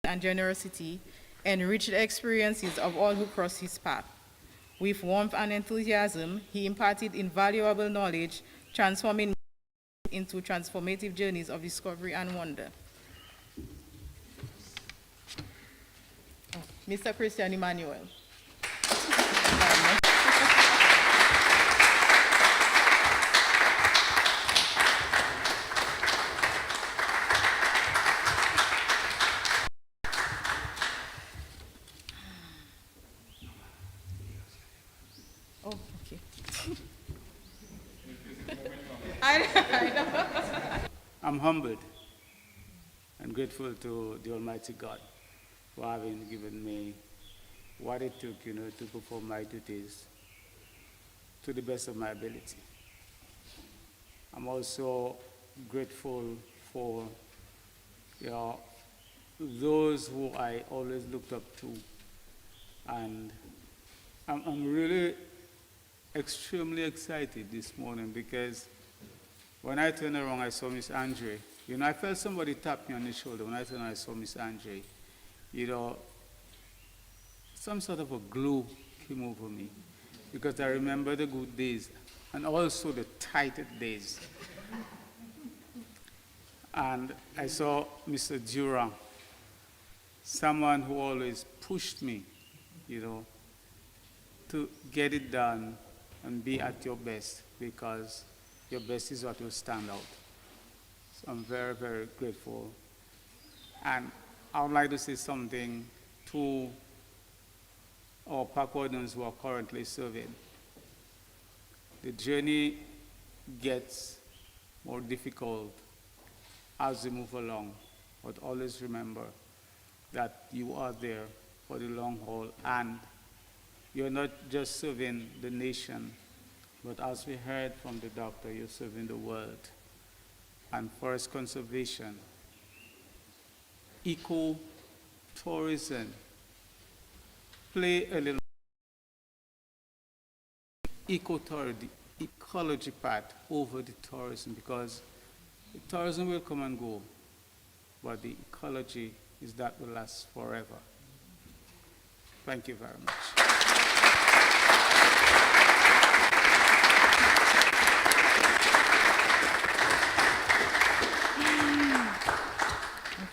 and generosity, enriched the experiences of all who crossed his path. With warmth and enthusiasm, he imparted invaluable knowledge, transforming into transformative journeys of discovery and wonder. Mr. Christian Emmanuel. Oh, okay. I know. I'm humbled and grateful to the Almighty God for having given me what it took, to perform my duties to the best of my ability. I'm also grateful for, those who I always looked up to, and I'm really extremely excited this morning because when I turned around, I saw Miss Andre. I felt somebody tap me on the shoulder. When I turned around, I saw Miss Andre. Some sort of a glow came over me because I remember the good days and also the tighter days. And I saw Mr. Durand, someone who always pushed me, to get it done and be at your best, because your best is what will stand out. So I'm very, very grateful. And I would like to say something to our park wardens who are currently serving. The journey gets more difficult as we move along, but always remember that you are there for the long haul, and you're not just serving the nation, but as we heard from the doctor, you're serving the world. And forest conservation, eco-tourism, play a little ecology part over the tourism, because the tourism will come and go, but the ecology is that will last forever. Thank you very much.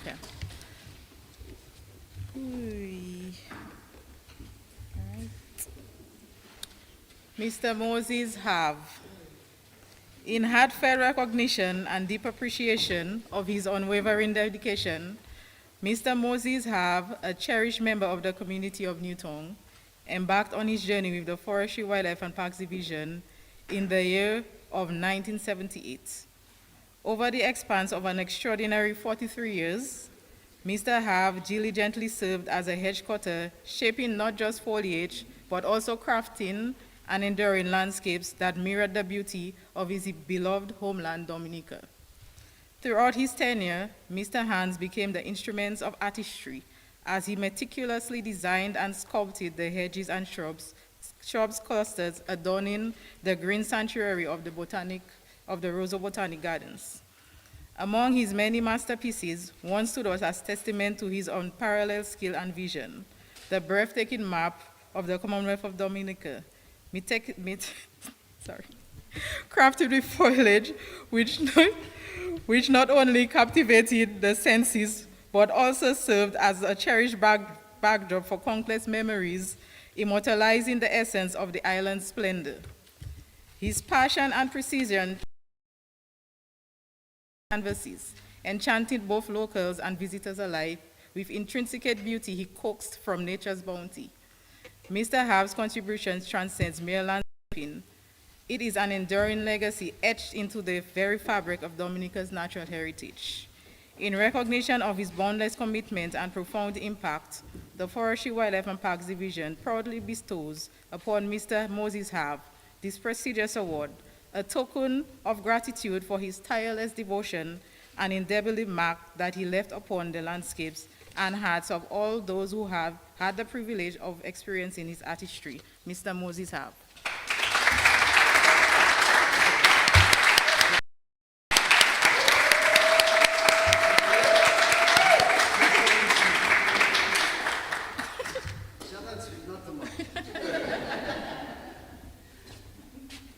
Okay. Ooh. All right. Mr. Moses Have, in heartfelt recognition and deep appreciation of his unwavering dedication, Mr. Moses Have, a cherished member of the community of Newtown, embarked on his journey with the Forestry, Wildlife and Parks Division in the year of 1978. Over the expanse of an extraordinary 43 years, Mr. Have diligently served as a hedge cutter, shaping not just foliage, but also crafting and enduring landscapes that mirrored the beauty of his beloved homeland, Dominica. Throughout his tenure, Mr. Hans became the instruments of artistry as he meticulously designed and sculpted the hedges and shrubs clusters adorning the green sanctuary of the Roseau Botanic Gardens. Among his many masterpieces, one stood out as testament to his unparalleled skill and vision: the breathtaking map of the Commonwealth of Dominica, crafted with foliage which not only captivated the senses, but also served as a cherished backdrop for countless memories, immortalizing the essence of the island's splendor. His passion and precision canvases enchanted both locals and visitors alike with intrinsic beauty he coaxed from nature's bounty. Mr. Have's contributions transcends mere landscaping. It is an enduring legacy etched into the very fabric of Dominica's natural heritage. In recognition of his boundless commitment and profound impact, the Forestry, Wildlife and Parks Division proudly bestows upon Mr. Moses Have this prestigious award, a token of gratitude for his tireless devotion and indelible mark that he left upon the landscapes and hearts of all those who have had the privilege of experiencing his artistry. Mr. Moses Have.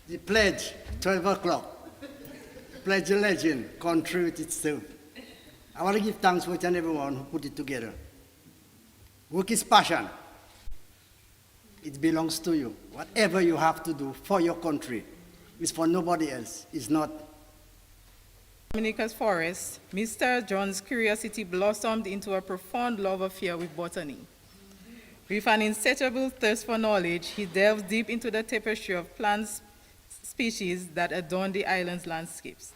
The pledge, 12 o'clock. Pledge a legend, country with itself. I want to give thanks to each and everyone who put it together. Work is passion. It belongs to you. Whatever you have to do for your country is for nobody else. It's not. Dominica's forest, Mr. John's curiosity blossomed into a profound love affair with botany. With an insatiable thirst for knowledge, he delved deep into the tapestry of plant species that adorn the island's landscapes.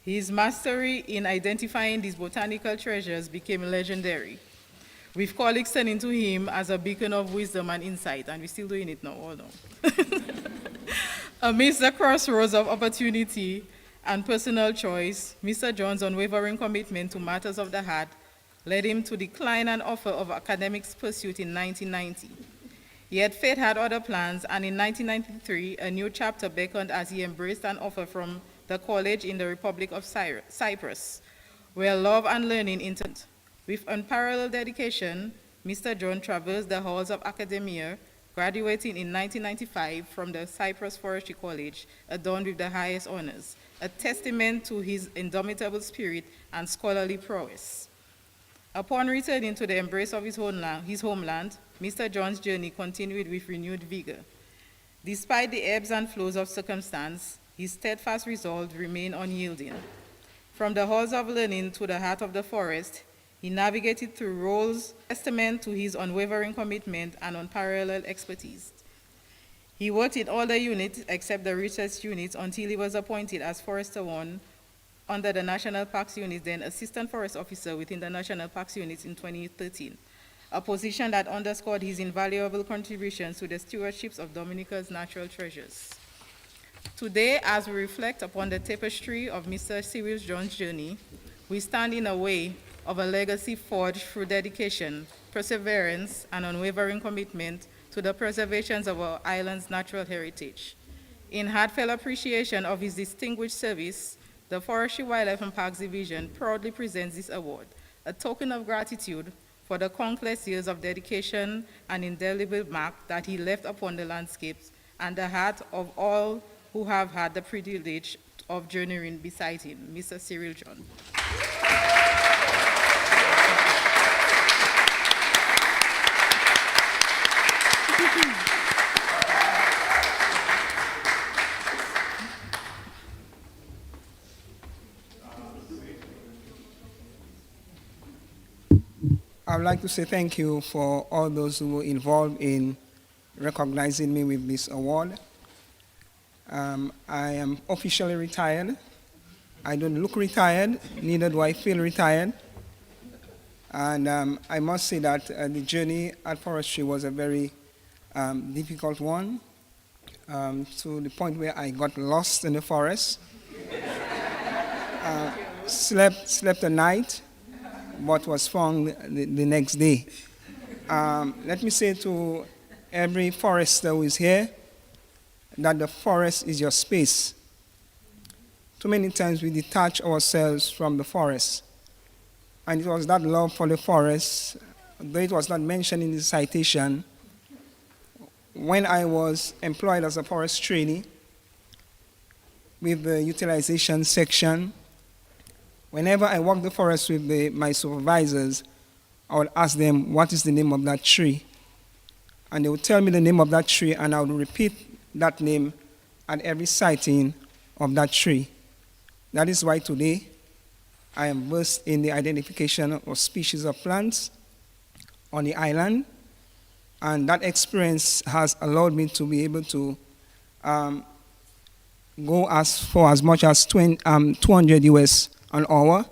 His mastery in identifying these botanical treasures became legendary, with colleagues turning to him as a beacon of wisdom and insight, and we're still doing it now, although. Amidst the crossroads of opportunity and personal choice, Mr. John's unwavering commitment to matters of the heart led him to decline an offer of academic pursuit in 1990. Yet fate had other plans, and in 1993, a new chapter beckoned as he embraced an offer from the college in the Republic of Cyprus, where love and learning interned. With unparalleled dedication, Mr. John traversed the halls of academia, graduating in 1995 from the Cyprus Forestry College, adorned with the highest honors, a testament to his indomitable spirit and scholarly prowess. Upon returning to the embrace of his homeland, Mr. John's journey continued with renewed vigor. Despite the ebbs and flows of circumstance, his steadfast resolve remained unyielding. From the halls of learning to the heart of the forest, he navigated through roles testament to his unwavering commitment and unparalleled expertise. He worked in all the units except the research units until he was appointed as Forester 1 under the National Parks Unit, then Assistant Forest Officer within the National Parks Unit in 2013, a position that underscored his invaluable contributions to the stewardships of Dominica's natural treasures. Today, as we reflect upon the tapestry of Mr. Cyril John's journey, we stand in a way of a legacy forged through dedication, perseverance, and unwavering commitment to the preservation of our island's natural heritage. In heartfelt appreciation of his distinguished service, the Forestry, Wildlife, and Parks Division proudly presents this award, a token of gratitude for the countless years of dedication and indelible mark that he left upon the landscapes and the heart of all who have had the privilege of journeying beside him, Mr. Cyril John. I would like to say thank you for all those who were involved in recognizing me with this award. I am officially retired. I don't look retired, neither do I feel retired. And I must say that the journey at forestry was a very difficult one, to the point where I got lost in the forest, slept a night, but was found the next day. Let me say to every forester who is here that the forest is your space. Too many times we detach ourselves from the forest. And it was that love for the forest, though it was not mentioned in the citation, when I was employed as a forest trainee with the utilization section, whenever I walked the forest with my supervisors, I would ask them, what is the name of that tree? And they would tell me the name of that tree, and I would repeat that name at every sighting of that tree. That is why today I am versed in the identification of species of plants on the island, and that experience has allowed me to be able to go for as much as 200 US an hour.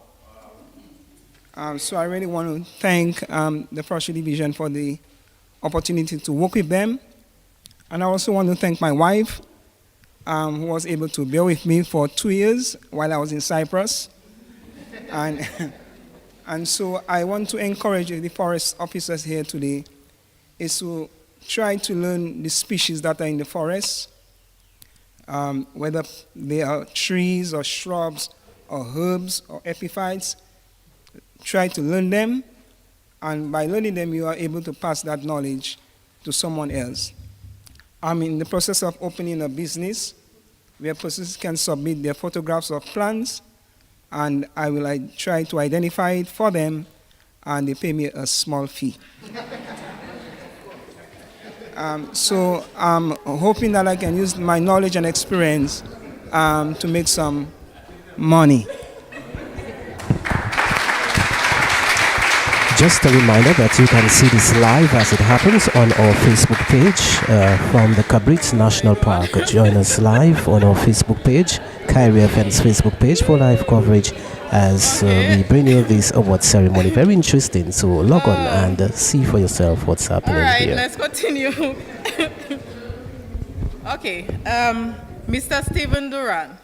So I really want to thank the Forestry Division for the opportunity to work with them. And I also want to thank my wife, who was able to bear with me for 2 years while I was in Cyprus. And so I want to encourage the forest officers here today is to try to learn the species that are in the forest, whether they are trees or shrubs or herbs or epiphytes. Try to learn them, and by learning them, you are able to pass that knowledge to someone else. I'm in the process of opening a business where persons can submit their photographs of plants, and I will try to identify it for them, and they pay me a small fee. So I'm hoping that I can use my knowledge and experience to make some money. Just a reminder that you can see this live as it happens on our Facebook page from the Cabrit National Park. Join us live on our Facebook page, Kyrie FM's Facebook page, for live coverage as we bring you this award ceremony. Very interesting, so log on and see for yourself what's happening All right, here. let's continue. Okay, Mr. Stephen Duran.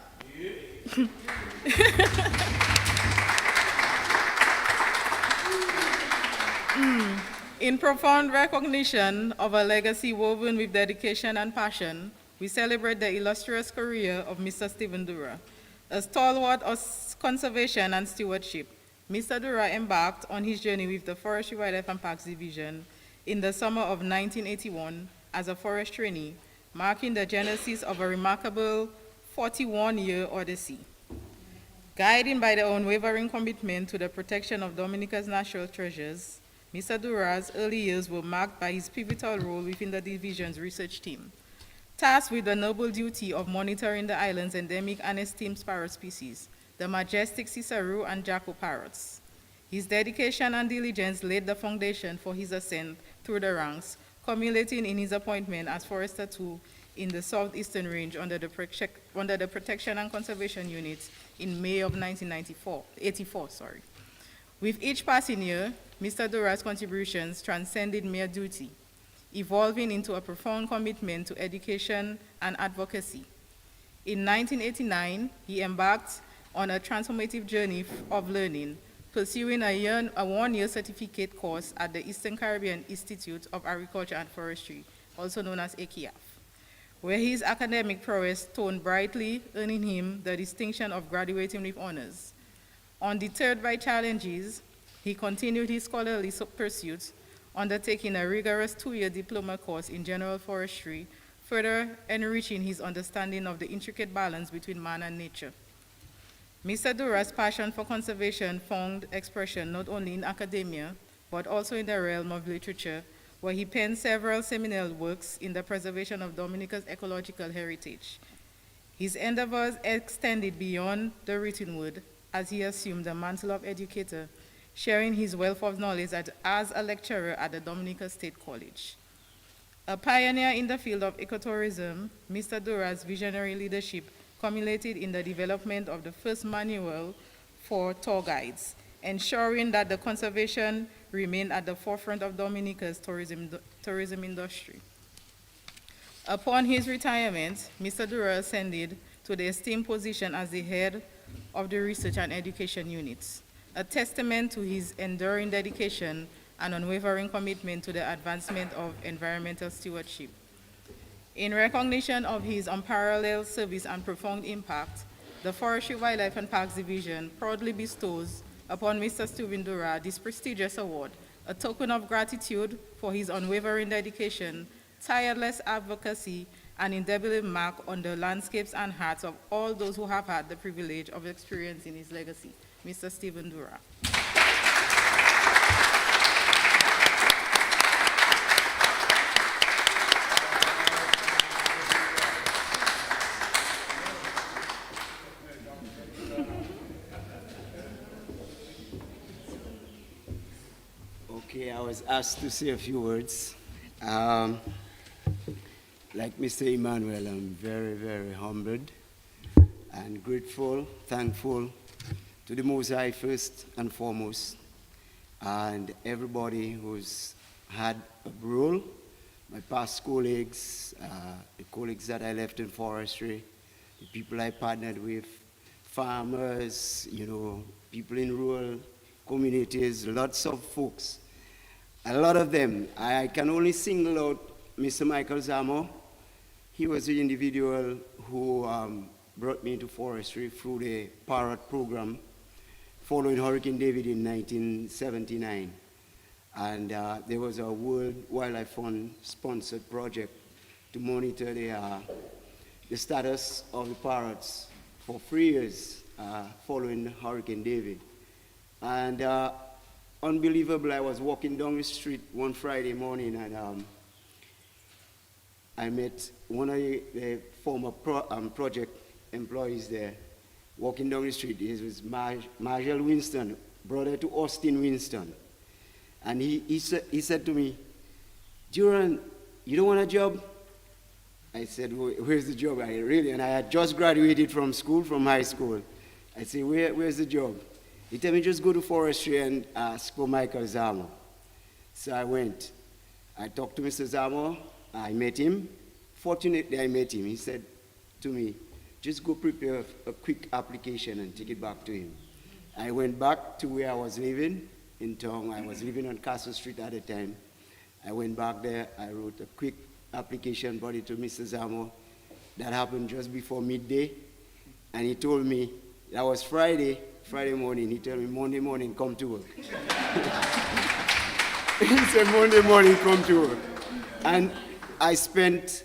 In profound recognition of a legacy woven with dedication and passion, we celebrate the illustrious career of Mr. Stephen Dura. A stalwart of conservation and stewardship, Mr. Dura embarked on his journey with the Forestry, Wildlife and Parks Division in the summer of 1981 as a forest trainee, marking the genesis of a remarkable 41-year odyssey. Guided by the unwavering commitment to the protection of Dominica's natural treasures, Mr. Dura's early years were marked by his pivotal role within the division's research team, tasked with the noble duty of monitoring the island's endemic and esteemed parrot species, the majestic Cicero and Jaco parrots. His dedication and diligence laid the foundation for his ascent through the ranks, culminating in his appointment as Forester II in the Southeastern Range under the Protection and Conservation Unit in May of 1984. With each passing year, Mr. Dura's contributions transcended mere duty, evolving into a profound commitment to education and advocacy. In 1989, he embarked on a transformative journey of learning, pursuing a one-year certificate course at the Eastern Caribbean Institute of Agriculture and Forestry, also known as AKIAF, where his academic prowess shone brightly, earning him the distinction of graduating with honors. Undeterred by challenges, he continued his scholarly pursuits, undertaking a rigorous 2-year diploma course in general forestry, further enriching his understanding of the intricate balance between man and nature. Mr. Dura's passion for conservation found expression not only in academia, but also in the realm of literature, where he penned several seminal works in the preservation of Dominica's ecological heritage. His endeavors extended beyond the written word as he assumed the mantle of educator, sharing his wealth of knowledge as a lecturer at the Dominica State College. A pioneer in the field of ecotourism, Mr. Dura's visionary leadership culminated in the development of the first manual for tour guides, ensuring that the conservation remained at the forefront of Dominica's tourism industry. Upon his retirement, Mr. Dura ascended to the esteemed position as the head of the Research and Education Units, a testament to his enduring dedication and unwavering commitment to the advancement of environmental stewardship. In recognition of his unparalleled service and profound impact, the Forestry, Wildlife and Parks Division proudly bestows upon Mr. Stephen Dura this prestigious award, a token of gratitude for his unwavering dedication, tireless advocacy, and indelible mark on the landscapes and hearts of all those who have had the privilege of experiencing his legacy. Mr. Stephen Dura. Okay, I was asked to say a few words. Like Mr. Emmanuel, I'm very, very humbled and grateful, thankful to the Most High first and foremost, and everybody who's had a role, my past colleagues, the colleagues that I left in forestry, the people I partnered with, farmers, people in rural communities, lots of folks. A lot of them. I can only single out Mr. Michael Zamo. He was the individual who brought me into forestry through the Parrot program following Hurricane David in 1979. And there was a World Wildlife Fund sponsored project to monitor the status of the parrots for 3 years following Hurricane David. And unbelievable, I was walking down the street one Friday morning and I met one of the former project employees there, walking down the street. He was Marshall Winston, brother to Austin Winston. And he said to me, "Duran, you don't want a job?" I said, "Where's the job?" And I had just graduated from school, from high school. I said, where's the job? He told me, "Just go to forestry and ask for Michael Zamo." So I went. I talked to Mr. Zamo. I met him. Fortunately, I met him. He said to me, "Just go prepare a quick application and take it back to him." I went back to where I was living in town. I was living on Castle Street at the time. I went back there. I wrote a quick application, brought it to Mr. Zamo. That happened just before midday. And he told me, that was Friday morning. He told me, "Monday morning, come to work." He said, "Monday morning, come to work." And I spent,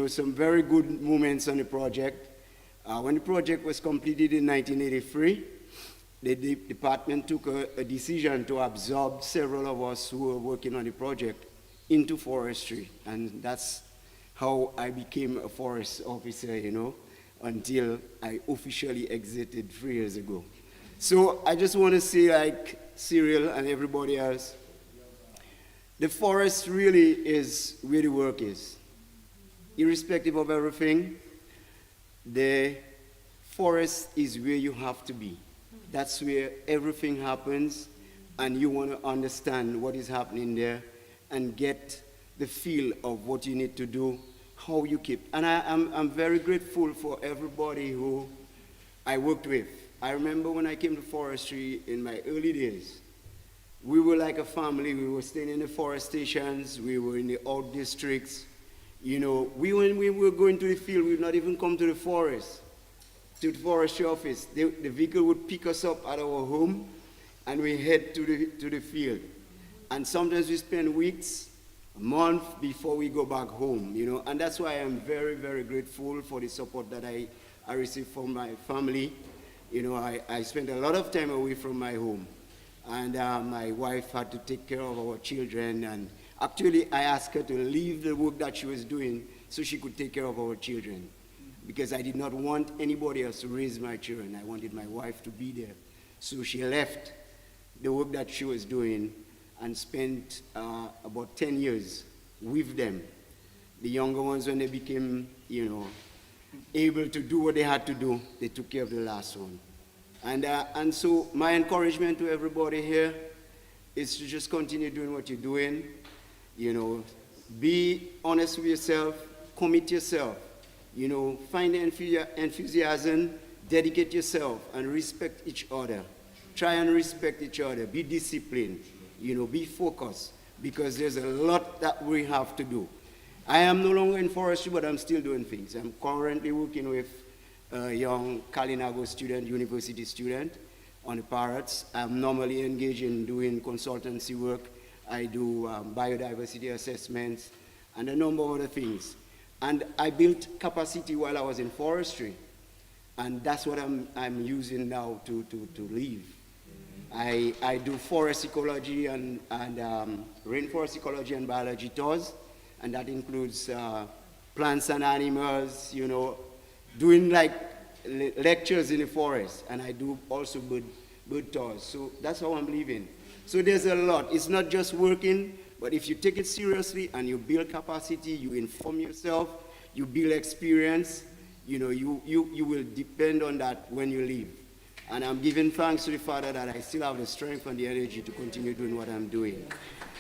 some very good moments on the project. When the project was completed in 1983, the department took a decision to absorb several of us who were working on the project into forestry. And that's how I became a forest officer, until I officially exited 3 years ago. So I just want to say, like Cyril and everybody else, the forest really is where the work is. Irrespective of everything, the forest is where you have to be. That's where everything happens, and you want to understand what is happening there and get the feel of what you need to do, how you keep. And I'm very grateful for everybody who I worked with. I remember when I came to forestry in my early days, we were like a family. We were staying in the forest stations. We were in the out districts. When we were going to the field, we would not even come to the forest, to the forestry office. The vehicle would pick us up at our home, and we head to the field. And sometimes we spend weeks, a month before we go back home, And that's why I'm very, very grateful for the support that I received from my family. I spent a lot of time away from my home. And my wife had to take care of our children. And actually, I asked her to leave the work that she was doing so she could take care of our children. Because I did not want anybody else to raise my children. I wanted my wife to be there. So she left the work that she was doing and spent about 10 years with them. The younger ones, when they became, able to do what they had to do, they took care of the last one. And so my encouragement to everybody here is to just continue doing what you're doing. Be honest with yourself, commit yourself, find the enthusiasm, dedicate yourself, and respect each other. Try and respect each other. Be disciplined, be focused, because there's a lot that we have to do. I am no longer in forestry, but I'm still doing things. I'm currently working with a young Kalinago student, university student, on the parrots. I'm normally engaged in doing consultancy work. I do biodiversity assessments and a number of other things. And I built capacity while I was in forestry. And that's what I'm using now to live. I do forest ecology and rainforest ecology and biology tours. And that includes plants and animals, doing like lectures in the forest, and I do also bird tours. So that's how I'm living. So there's a lot. It's not just working, but if you take it seriously and you build capacity, you inform yourself, you build experience, you will depend on that when you leave. And I'm giving thanks to the Father that I still have the strength and the energy to continue doing what I'm doing.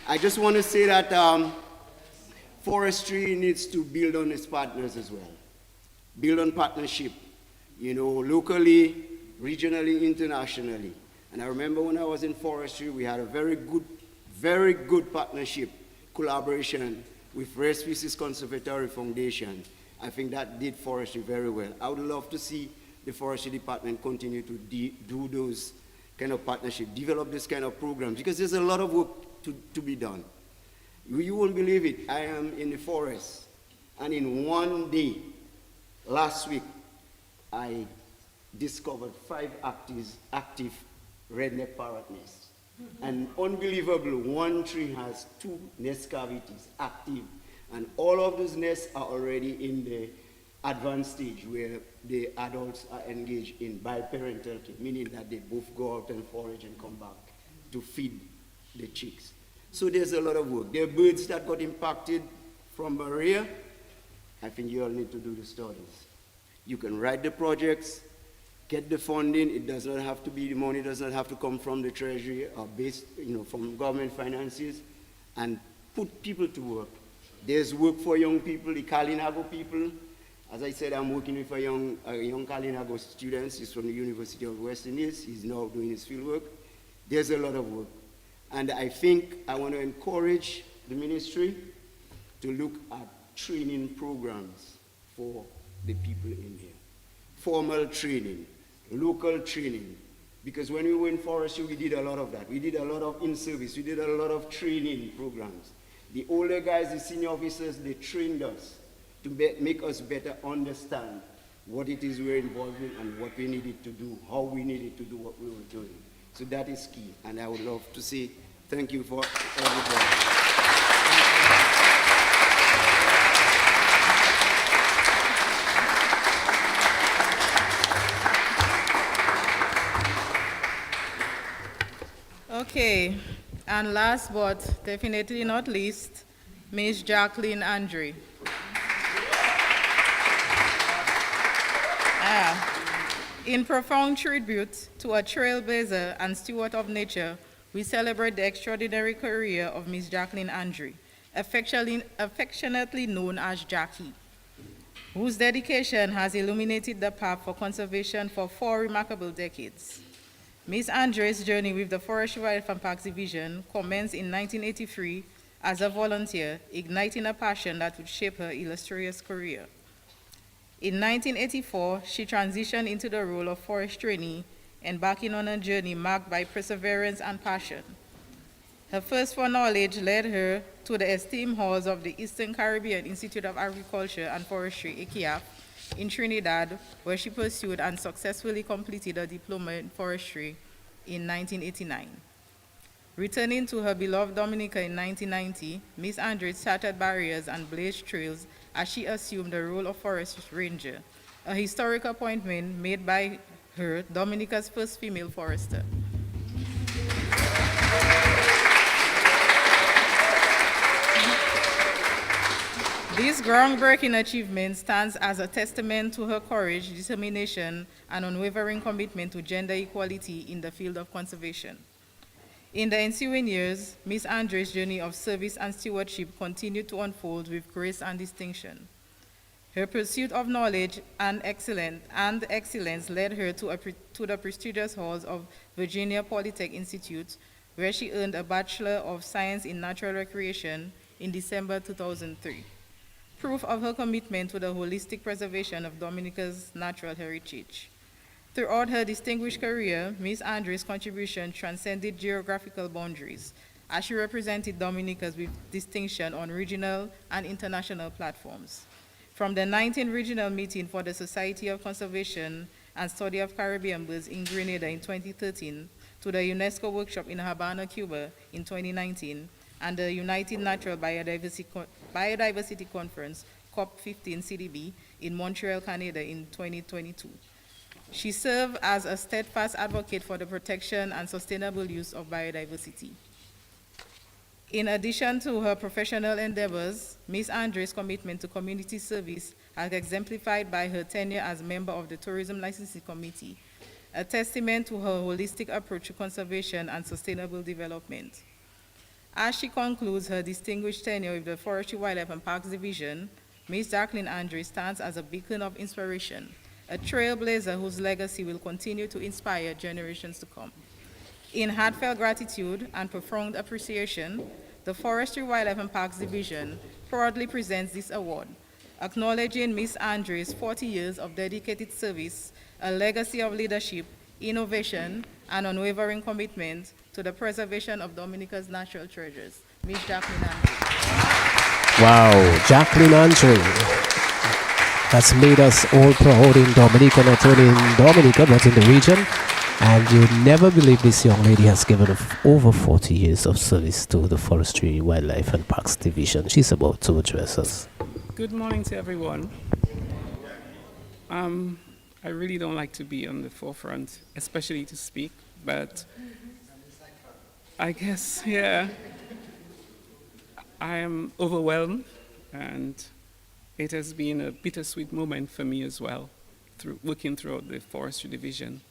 I just want to say that forestry needs to build on its partners as well. Build on partnership, locally, regionally, internationally. And I remember when I was in forestry, we had a very good partnership, collaboration with Rare Species Conservatory Foundation. I think that did forestry very well. I would love to see the forestry department continue to do those kind of partnership, develop this kind of programs, because there's a lot of work to be done. You won't believe it. I am in the forest, and in one day, last week, I discovered 5 active red-necked parrot nests. And unbelievable, one tree has 2 nest cavities active. And all of those nests are already in the advanced stage where the adults are engaged in biparental care, meaning that they both go out and forage and come back to feed the chicks. So there's a lot of work. There are birds that got impacted from Maria. I think you all need to do the studies. You can write the projects, get the funding. It does not have to be, the money does not have to come from the treasury or based, from government finances, and put people to work. There's work for young people, the Kalinago people. As I said, I'm working with a young Kalinago student. He's from the University of Western Hills. He's now doing his field work. There's a lot of work. And I think I want to encourage the ministry to look at training programs for the people in here. Formal training, local training. Because when we were in forestry, we did a lot of that. We did a lot of in-service. We did a lot of training programs. The older guys, the senior officers, they trained us to make us better understand what it is we're involved in and what we needed to do, how we needed to do what we were doing. So that is key. And I would love to say thank you for everybody. Okay, and last but definitely not least, Ms. Jacqueline Andre. In profound tribute to a trailblazer and steward of nature, we celebrate the extraordinary career of Ms. Jacqueline Andre, affectionately known as Jackie, whose dedication has illuminated the path for conservation for 4 remarkable decades. Ms. Andre's journey with the Forestry, Wildlife and Parks Division commenced in 1983 as a volunteer, igniting a passion that would shape her illustrious career. In 1984, she transitioned into the role of forest trainee, embarking on a journey marked by perseverance and passion. Her thirst for knowledge led her to the esteemed halls of the Eastern Caribbean Institute of Agriculture and Forestry, ICIAF, in Trinidad, where she pursued and successfully completed a diploma in forestry in 1989. Returning to her beloved Dominica in 1990, Ms. Andre charted barriers and blazed trails as she assumed the role of forest ranger, a historic appointment made by her Dominica's first female forester. This groundbreaking achievement stands as a testament to her courage, determination, and unwavering commitment to gender equality in the field of conservation. In the ensuing years, Ms. Andre's journey of service and stewardship continued to unfold with grace and distinction. Her pursuit of knowledge and excellence led her to the prestigious halls of Virginia Polytech Institute, where she earned a Bachelor of Science in Natural Recreation in December 2003. Proof of her commitment to the holistic preservation of Dominica's natural heritage. Throughout her distinguished career, Ms. Andre's contribution transcended geographical boundaries as she represented Dominicans with distinction on regional and international platforms. From the 19th Regional Meeting for the Society of Conservation and Study of Caribbean Birds in Grenada in 2013 to the UNESCO workshop in Havana, Cuba in 2019, and the United Natural Biodiversity Conference, COP15 CDB, in Montreal, Canada in 2022. She served as a steadfast advocate for the protection and sustainable use of biodiversity. In addition to her professional endeavors, Ms. Andre's commitment to community service as exemplified by her tenure as member of the Tourism Licensing Committee, a testament to her holistic approach to conservation and sustainable development. As she concludes her distinguished tenure with the Forestry, Wildlife and Parks Division, Ms. Jacqueline Andre stands as a beacon of inspiration, a trailblazer whose legacy will continue to inspire generations to come. In heartfelt gratitude and profound appreciation, the Forestry, Wildlife and Parks Division proudly presents this award, acknowledging Ms. Andre's 40 years of dedicated service, a legacy of leadership, innovation, and unwavering commitment to the preservation of Dominica's natural treasures. Ms. Jacqueline Andre. Wow, Jacqueline Andre. That's made us all proud in Dominica, not only in Dominica, but in the region. And you'll never believe this young lady has given over 40 years of service to the Forestry, Wildlife and Parks Division. She's about to address us. Good morning to everyone. I really don't like to be on the forefront, especially to speak, but I guess, yeah, I am overwhelmed, and it has been a bittersweet moment for me as well, working throughout the Forestry Division.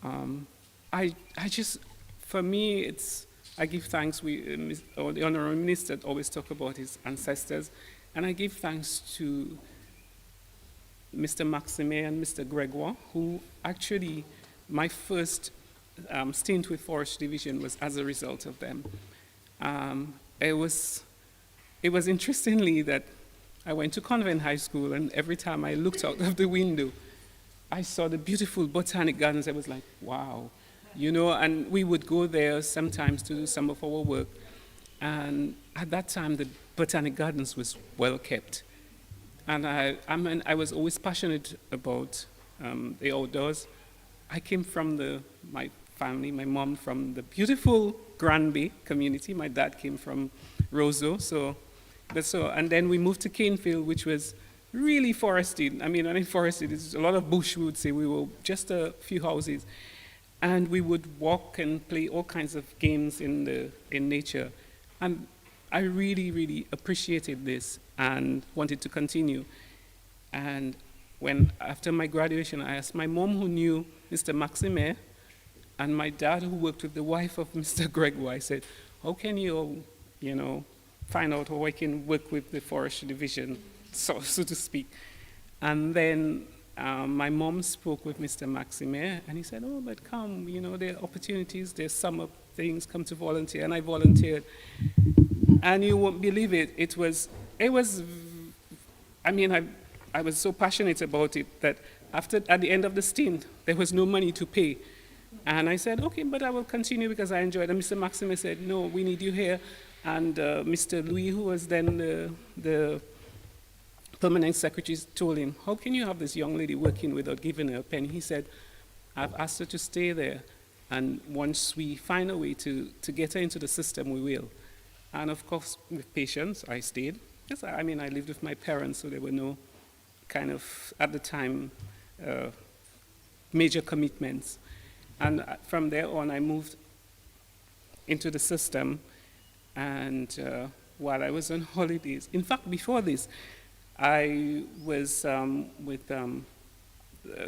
For me, I give thanks. The Honorable Minister always talk about his ancestors, and I give thanks to Mr. Maxime and Mr. Gregoire, who actually, my first stint with Forestry Division was as a result of them. It was interestingly that I went to Convent High School, and every time I looked out of the window, I saw the beautiful botanic gardens. I was like, wow, you know, and we would go there sometimes to do some of our work. And at that time, the botanic gardens was well kept. And I was always passionate about the outdoors. I came from my family, my mom from the beautiful Granby community. My dad came from Roseau. And then we moved to Canefield, which was really forested. I mean, forested, it's a lot of bush, we would say. We were just a few houses. And we would walk and play all kinds of games in nature. And I really, really appreciated this and wanted to continue. And after my graduation, I asked my mom, who knew Mr. Maxime, and my dad, who worked with the wife of Mr. Gregoire. I said, how can you find out how I can work with the Forestry Division, so to speak? And then my mom spoke with Mr. Maxime, and he said, oh, but come, there are opportunities, there's summer things, come to volunteer. And I volunteered. And you won't believe it, I was so passionate about it that at the end of the stint, there was no money to pay. And I said, okay, but I will continue because I enjoyed it. And Mr. Maxime said, no, we need you here. And Mr. Louis, who was then the permanent secretary, told him, how can you have this young lady working without giving her a penny? He said, I've asked her to stay there. And once we find a way to get her into the system, we will. And of course, with patience, I stayed. Yes, I lived with my parents, so there were no kind of, at the time, major commitments. And from there on, I moved into the system. And while I was on holidays, in fact, before this, I was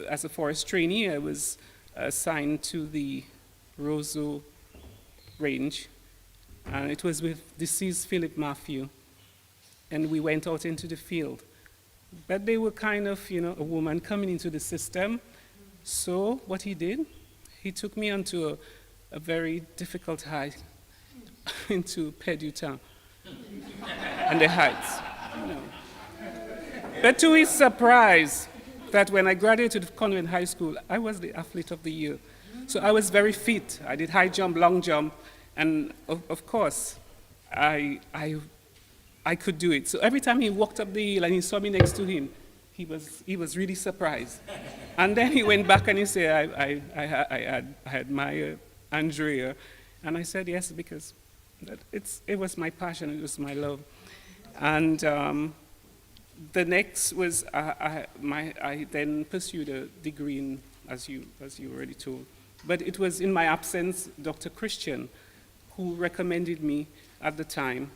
as a forest trainee, I was assigned to the Roseau Range. And it was with deceased Philip Matthew. And we went out into the field. But they were kind of, a woman coming into the system. So what he did, he took me onto a very difficult hike into Pédutin and the heights. But to his surprise, that when I graduated from Convent High School, I was the athlete of the year. So I was very fit. I did high jump, long jump, and of course, I could do it. So every time he walked up the hill and he saw me next to him, he was really surprised. And then he went back and he said, I admire Andrea. And I said, yes, because it was my passion, it was my love. And the next was, I then pursued a degree in, as you already told. But it was in my absence, Dr. Christian, who recommended me at the time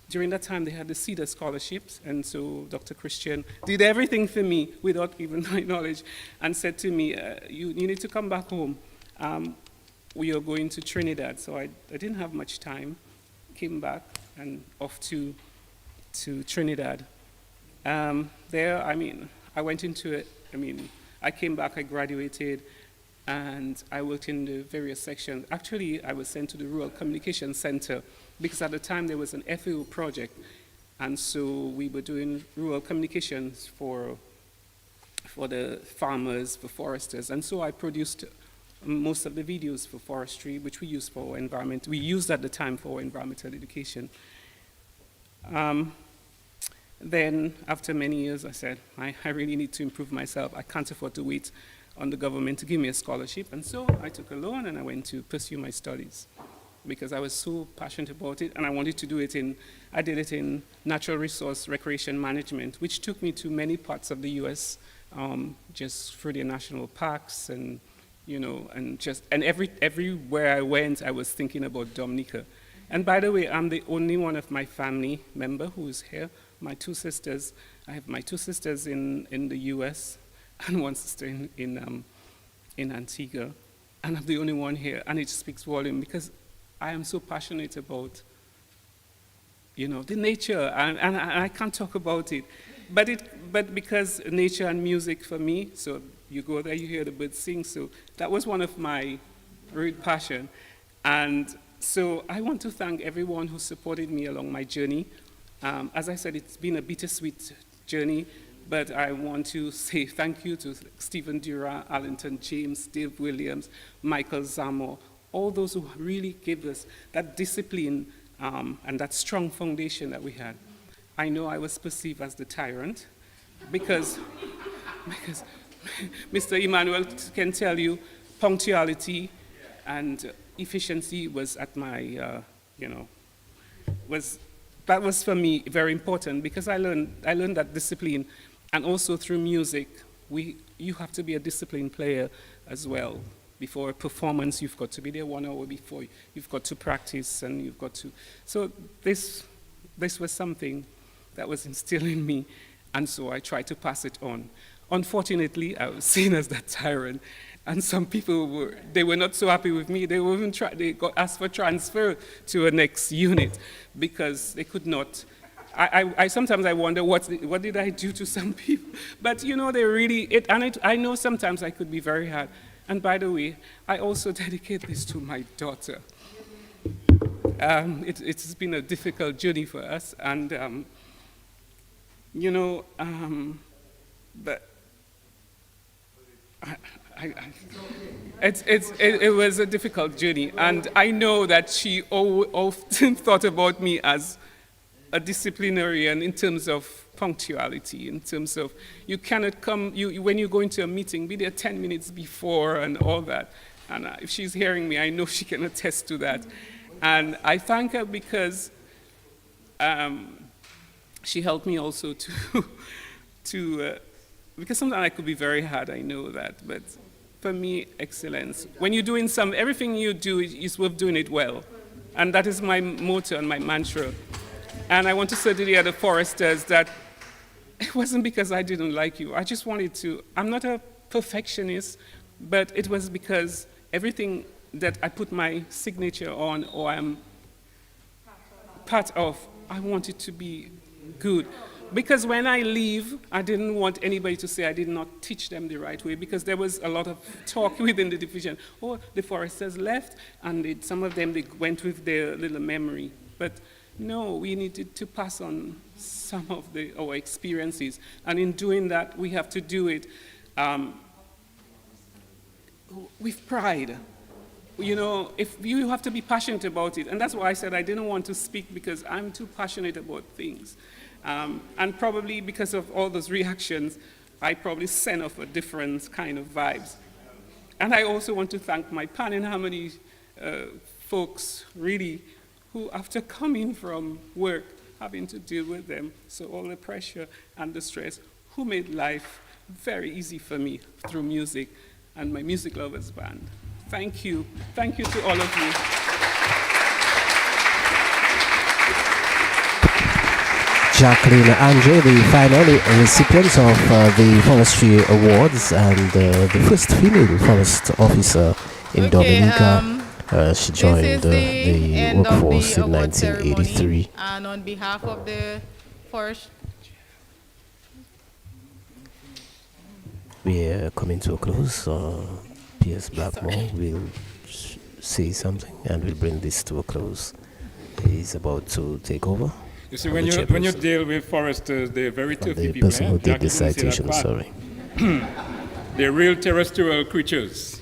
during that time they had the CEDAR scholarships, and so Dr. Christian did everything for me without even my knowledge, and said to me, you need to come back home. We are going to Trinidad. So I didn't have much time, came back and off to Trinidad. There, I went into it, I came back, I graduated, and I worked in the various sections. Actually, I was sent to the Rural Communication Center because at the time there was an FAO project, and so we were doing rural communications for the farmers, for foresters, and so I produced most of the videos for forestry, which we used for environment. We used at the time for environmental education. Then, after many years, I said, I really need to improve myself. I can't afford to wait on the government to give me a scholarship. And so I took a loan and I went to pursue my studies because I was so passionate about it, and I wanted to do it I did it in natural resource recreation management, which took me to many parts of the US, just through the national parks and, and everywhere I went, I was thinking about Dominica. And by the way, I'm the only one of my family member who is here. My two sisters, I have my two sisters in the US and one sister in Antigua, and I'm the only one here, and it speaks volume because I am so passionate about, the nature, and I can't talk about it, but because nature and music for me, so you go there, you hear the birds sing, so that was one of my real passion, and so I want to thank everyone who supported me along my journey. As I said, it's been a bittersweet journey, but I want to say thank you to Stephen Dura, Arlington James, Dave Williams, Michael Zamo, all those who really gave us that discipline and that strong foundation that we had. I know I was perceived as the tyrant because Mr. Emmanuel can tell you punctuality and efficiency was at my, that was for me very important because I learned that discipline, and also through music, you have to be a disciplined player as well. Before a performance, you've got to be there 1 hour before. You've got to practice, and you've got to. So this was something that was instilled in me, and so I tried to pass it on. Unfortunately, I was seen as that tyrant, and some people were not so happy with me. They got asked for transfer to a next unit because they could not. I sometimes I wonder what did I do to some people, but they really I know sometimes I could be very hard. And by the way, I also dedicate this to my daughter. It's been a difficult journey for us, and but it was a difficult journey, and I know that she often thought about me as a disciplinarian in terms of punctuality, in terms of you cannot come, when you go into a meeting, be there 10 minutes before and all that. And if she's hearing me, I know she can attest to that. And I thank her because she helped me also to because sometimes I could be very hard, I know that, but for me, excellence. When you're doing everything you do is worth doing it well. And that is my motto and my mantra. And I want to say to the other foresters that it wasn't because I didn't like you. I just wanted to, I'm not a perfectionist, but it was because everything that I put my signature on or I'm part of, I wanted to be good. Because when I leave, I didn't want anybody to say I did not teach them the right way, because there was a lot of talk within the division. Oh, the foresters left, and some of them, they went with their little memory. But no, we needed to pass on some of our experiences. And in doing that, we have to do it with pride. If you have to be passionate about it. And that's why I said I didn't want to speak, because I'm too passionate about things. And probably because of all those reactions, I probably sent off a different kind of vibes. And I also want to thank my Pan in Harmony folks, really, who after coming from work, having to deal with them, so all the pressure and the stress, who made life very easy for me through music and my Music Lovers Band. Thank you. Thank you to all of you. Jacqueline Andre, the final recipient of the Forestry Awards and the first female forest officer in Dominica. She joined the workforce in 1983. And on behalf of the forest, we are coming to a close. P.S. Blackmore will say something and we'll bring this to a close. He's about to take over. You see, when you deal with foresters, they're very tough people. The person who did the citation, sorry. They're real terrestrial creatures.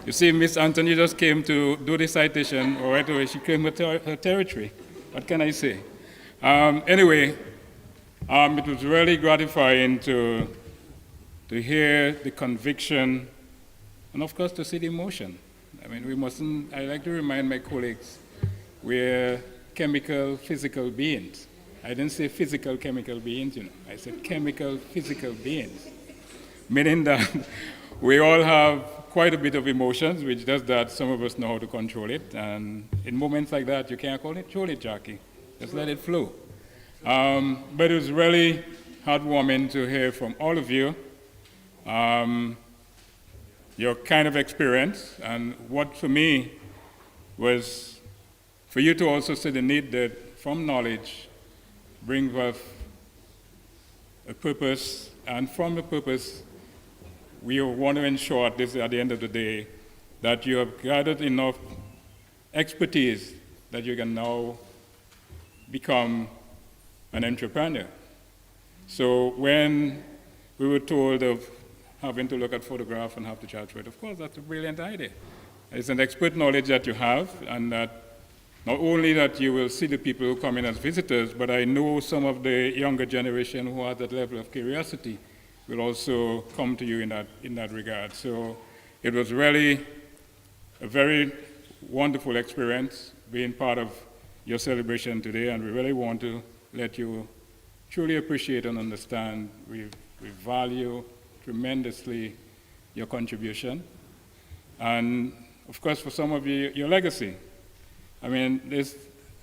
You see, Miss Anthony just came to do the citation, or right away she claimed her territory. What can I say? Anyway, it was really gratifying to to hear the conviction, and of course to see the emotion. I mean, we mustn't, I like to remind my colleagues, we're chemical, physical beings. I didn't say physical, chemical beings, you know. I said chemical, physical beings. Meaning that we all have quite a bit of emotions, which does that some of us know how to control it. And in moments like that, you can't control it, Jackie. Just let it flow. But it was really heartwarming to hear from all of you your kind of experience, and what for me was for you to also see the need that from knowledge bring forth a purpose, and from the purpose we want to ensure this at the end of the day that you have gathered enough expertise that you can now become an entrepreneur. So when we were told of having to look at photograph and have to charge for it, of course, that's a brilliant idea. It's an expert knowledge that you have, and that not only that you will see the people who come in as visitors, but I know some of the younger generation who have that level of curiosity will also come to you in that regard. So it was really a very wonderful experience being part of your celebration today, and we really want to let you truly appreciate and understand. We value tremendously your contribution, and of course for some of you, your legacy. I mean, this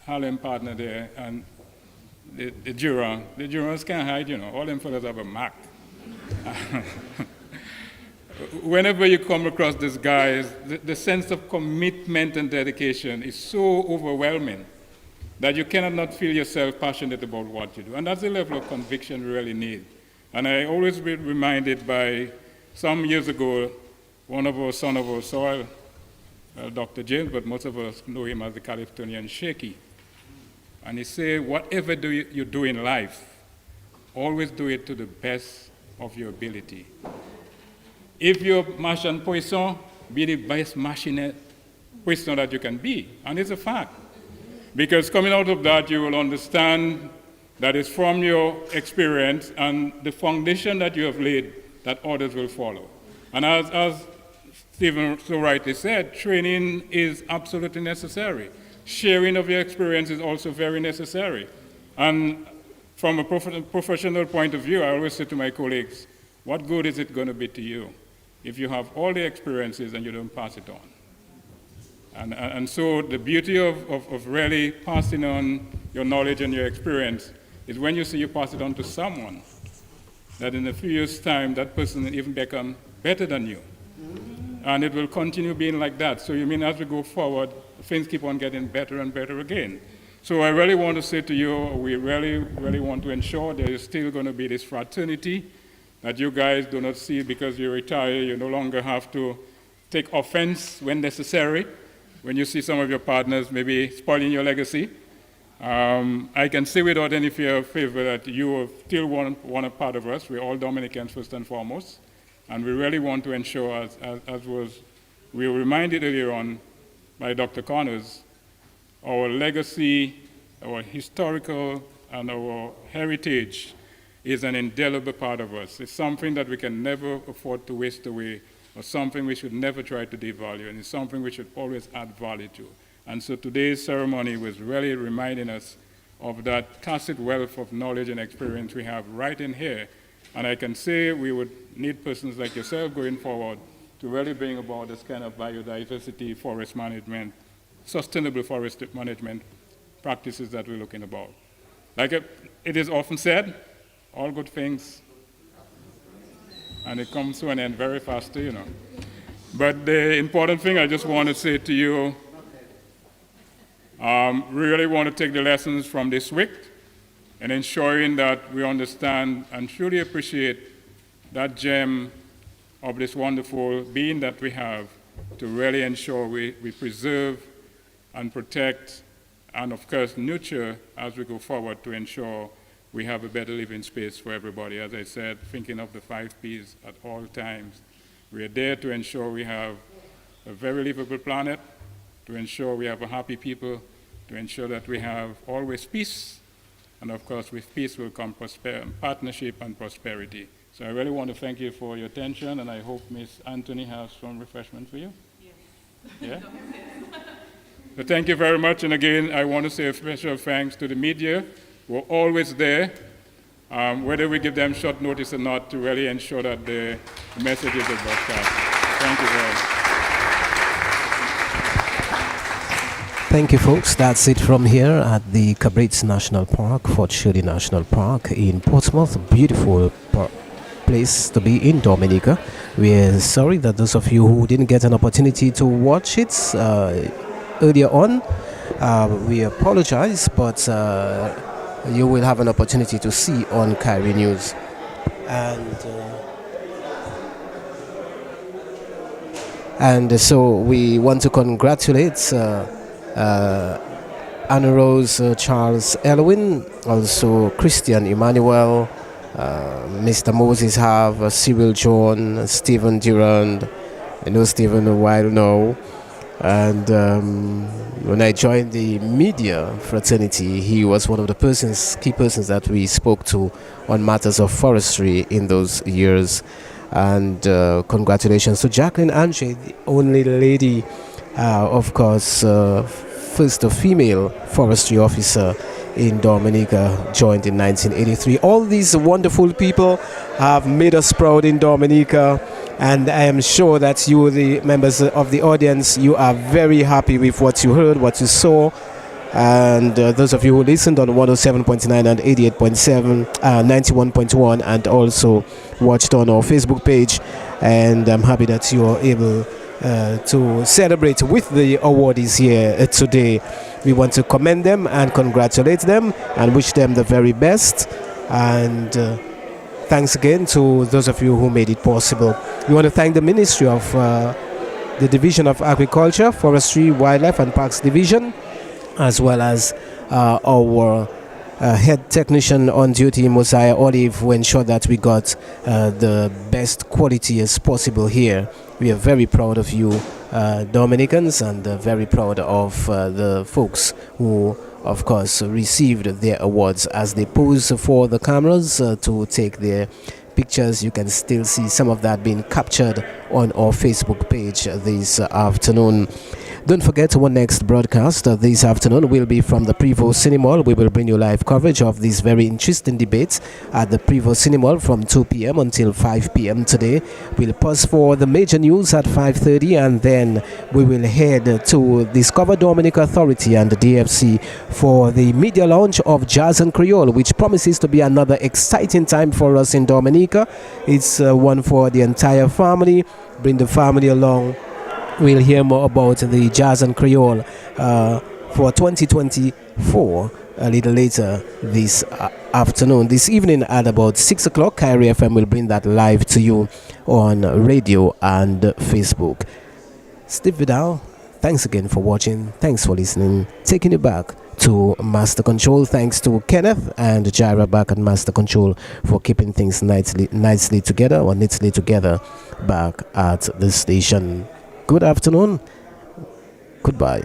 Harlem partner there and the Durans can't hide, you know, all them fellas have a Mac. Whenever you come across these guys, the sense of commitment and dedication is so overwhelming that you cannot not feel yourself passionate about what you do. And that's the level of conviction we really need. And I always been reminded by, some years ago, one of our son of our soil, Dr. James, but most of us know him as the Californian Shaky. And he said, whatever you do in life, always do it to the best of your ability. If you're mash and poisson, be the best machine poisson that you can be. And it's a fact. Because coming out of that, you will understand that it's from your experience and the foundation that you have laid that others will follow. And as Stephen so rightly said, training is absolutely necessary. Sharing of your experience is also very necessary. And from a professional point of view, I always say to my colleagues, what good is it going to be to you if you have all the experiences and you don't pass it on? And so the beauty of really passing on your knowledge and your experience is when you see you pass it on to someone, that in a few years' time, that person will even become better than you. And it will continue being like that. So you mean as we go forward, things keep on getting better and better again. So I really want to say to you, we really, really want to ensure there is still going to be this fraternity that you guys do not see because you retire, you no longer have to take offense when necessary. When you see some of your partners maybe spoiling your legacy, I can say without any fear of favor that you are still one part of us. We're all Dominicans first and foremost, and we really want to ensure, we were reminded earlier on by Dr. Connors, our legacy, our historical, and our heritage is an indelible part of us. It's something that we can never afford to waste away, or something we should never try to devalue, and it's something we should always add value to. And so today's ceremony was really reminding us of that tacit wealth of knowledge and experience we have right in here. And I can say we would need persons like yourself going forward to really bring about this kind of biodiversity, forest management, sustainable forest management practices that we're looking about. Like it is often said, all good things, and it comes to an end very fast, you know. But the important thing I just want to say to you, really want to take the lessons from this week and ensuring that we understand and truly appreciate that gem of this wonderful being that we have to really ensure we preserve and protect and, of course, nurture as we go forward to ensure we have a better living space for everybody. As I said, thinking of the 5 Ps at all times. We are there to ensure we have a very livable planet, to ensure we have a happy people, to ensure that we have always peace, and of course with peace will come partnership and prosperity. So I really want to thank you for your attention, and I hope Ms. Anthony has some refreshment for you. Yes. Yeah? So thank you very much, and again, I want to say a special thanks to the media who are always there, whether we give them short notice or not, to really ensure that the messages are broadcast. Thank you very much. Thank you, folks. That's it from here at the Cabritz National Park, Fort Shirley National Park in Portsmouth. Beautiful place to be in Dominica. We're sorry that those of you who didn't get an opportunity to watch it earlier on, we apologize, but you will have an opportunity to see on Kyrie News. And so we want to congratulate Anna Rose Charles Elwin, also Christian Emmanuel, Mr. Moses Have, Cyril John, Stephen Durand. I know Stephen a while now. And when I joined the media fraternity, he was one of the key persons that we spoke to on matters of forestry in those years. And congratulations to Jacqueline Andre, the only lady, of course, first female forestry officer in Dominica, joined in 1983. All these wonderful people have made us proud in Dominica, and I am sure that you, the members of the audience, you are very happy with what you heard, what you saw. And those of you who listened on 107.9 and 88.7, 91.1, and also watched on our Facebook page, and I'm happy that you are able to celebrate with the awardees here today. We want to commend them and congratulate them and wish them the very best. And thanks again to those of you who made it possible. We want to thank the Ministry of the Division of Agriculture, Forestry, Wildlife and Parks Division, as well as our head technician on duty, Mosiah Olive, who ensured that we got the best quality as possible here. We are very proud of you, Dominicans, and very proud of the folks who, of course, received their awards. As they pose for the cameras to take their pictures, you can still see some of that being captured on our Facebook page this afternoon. Don't forget, our next broadcast this afternoon will be from the Prevost Cinema. We will bring you live coverage of this very interesting debate at the Prevost Cinema from 2 p.m. until 5 p.m. today. We'll pause for the major news at 5:30, and then we will head to Discover Dominica Authority and the DFC for the media launch of Jazz and Creole, which promises to be another exciting time for us in Dominica. It's one for the entire family. Bring the family along. We'll hear more about the Jazz and Creole for 2024 a little later this afternoon. This evening at about 6 o'clock, Kyrie FM will bring that live to you on radio and Facebook. Steve Vidal, thanks again for watching. Thanks for listening. Taking you back to Master Control. Thanks to Kenneth and Jaira back at Master Control for keeping things nicely together, or neatly together, back at the station. Good afternoon. Goodbye.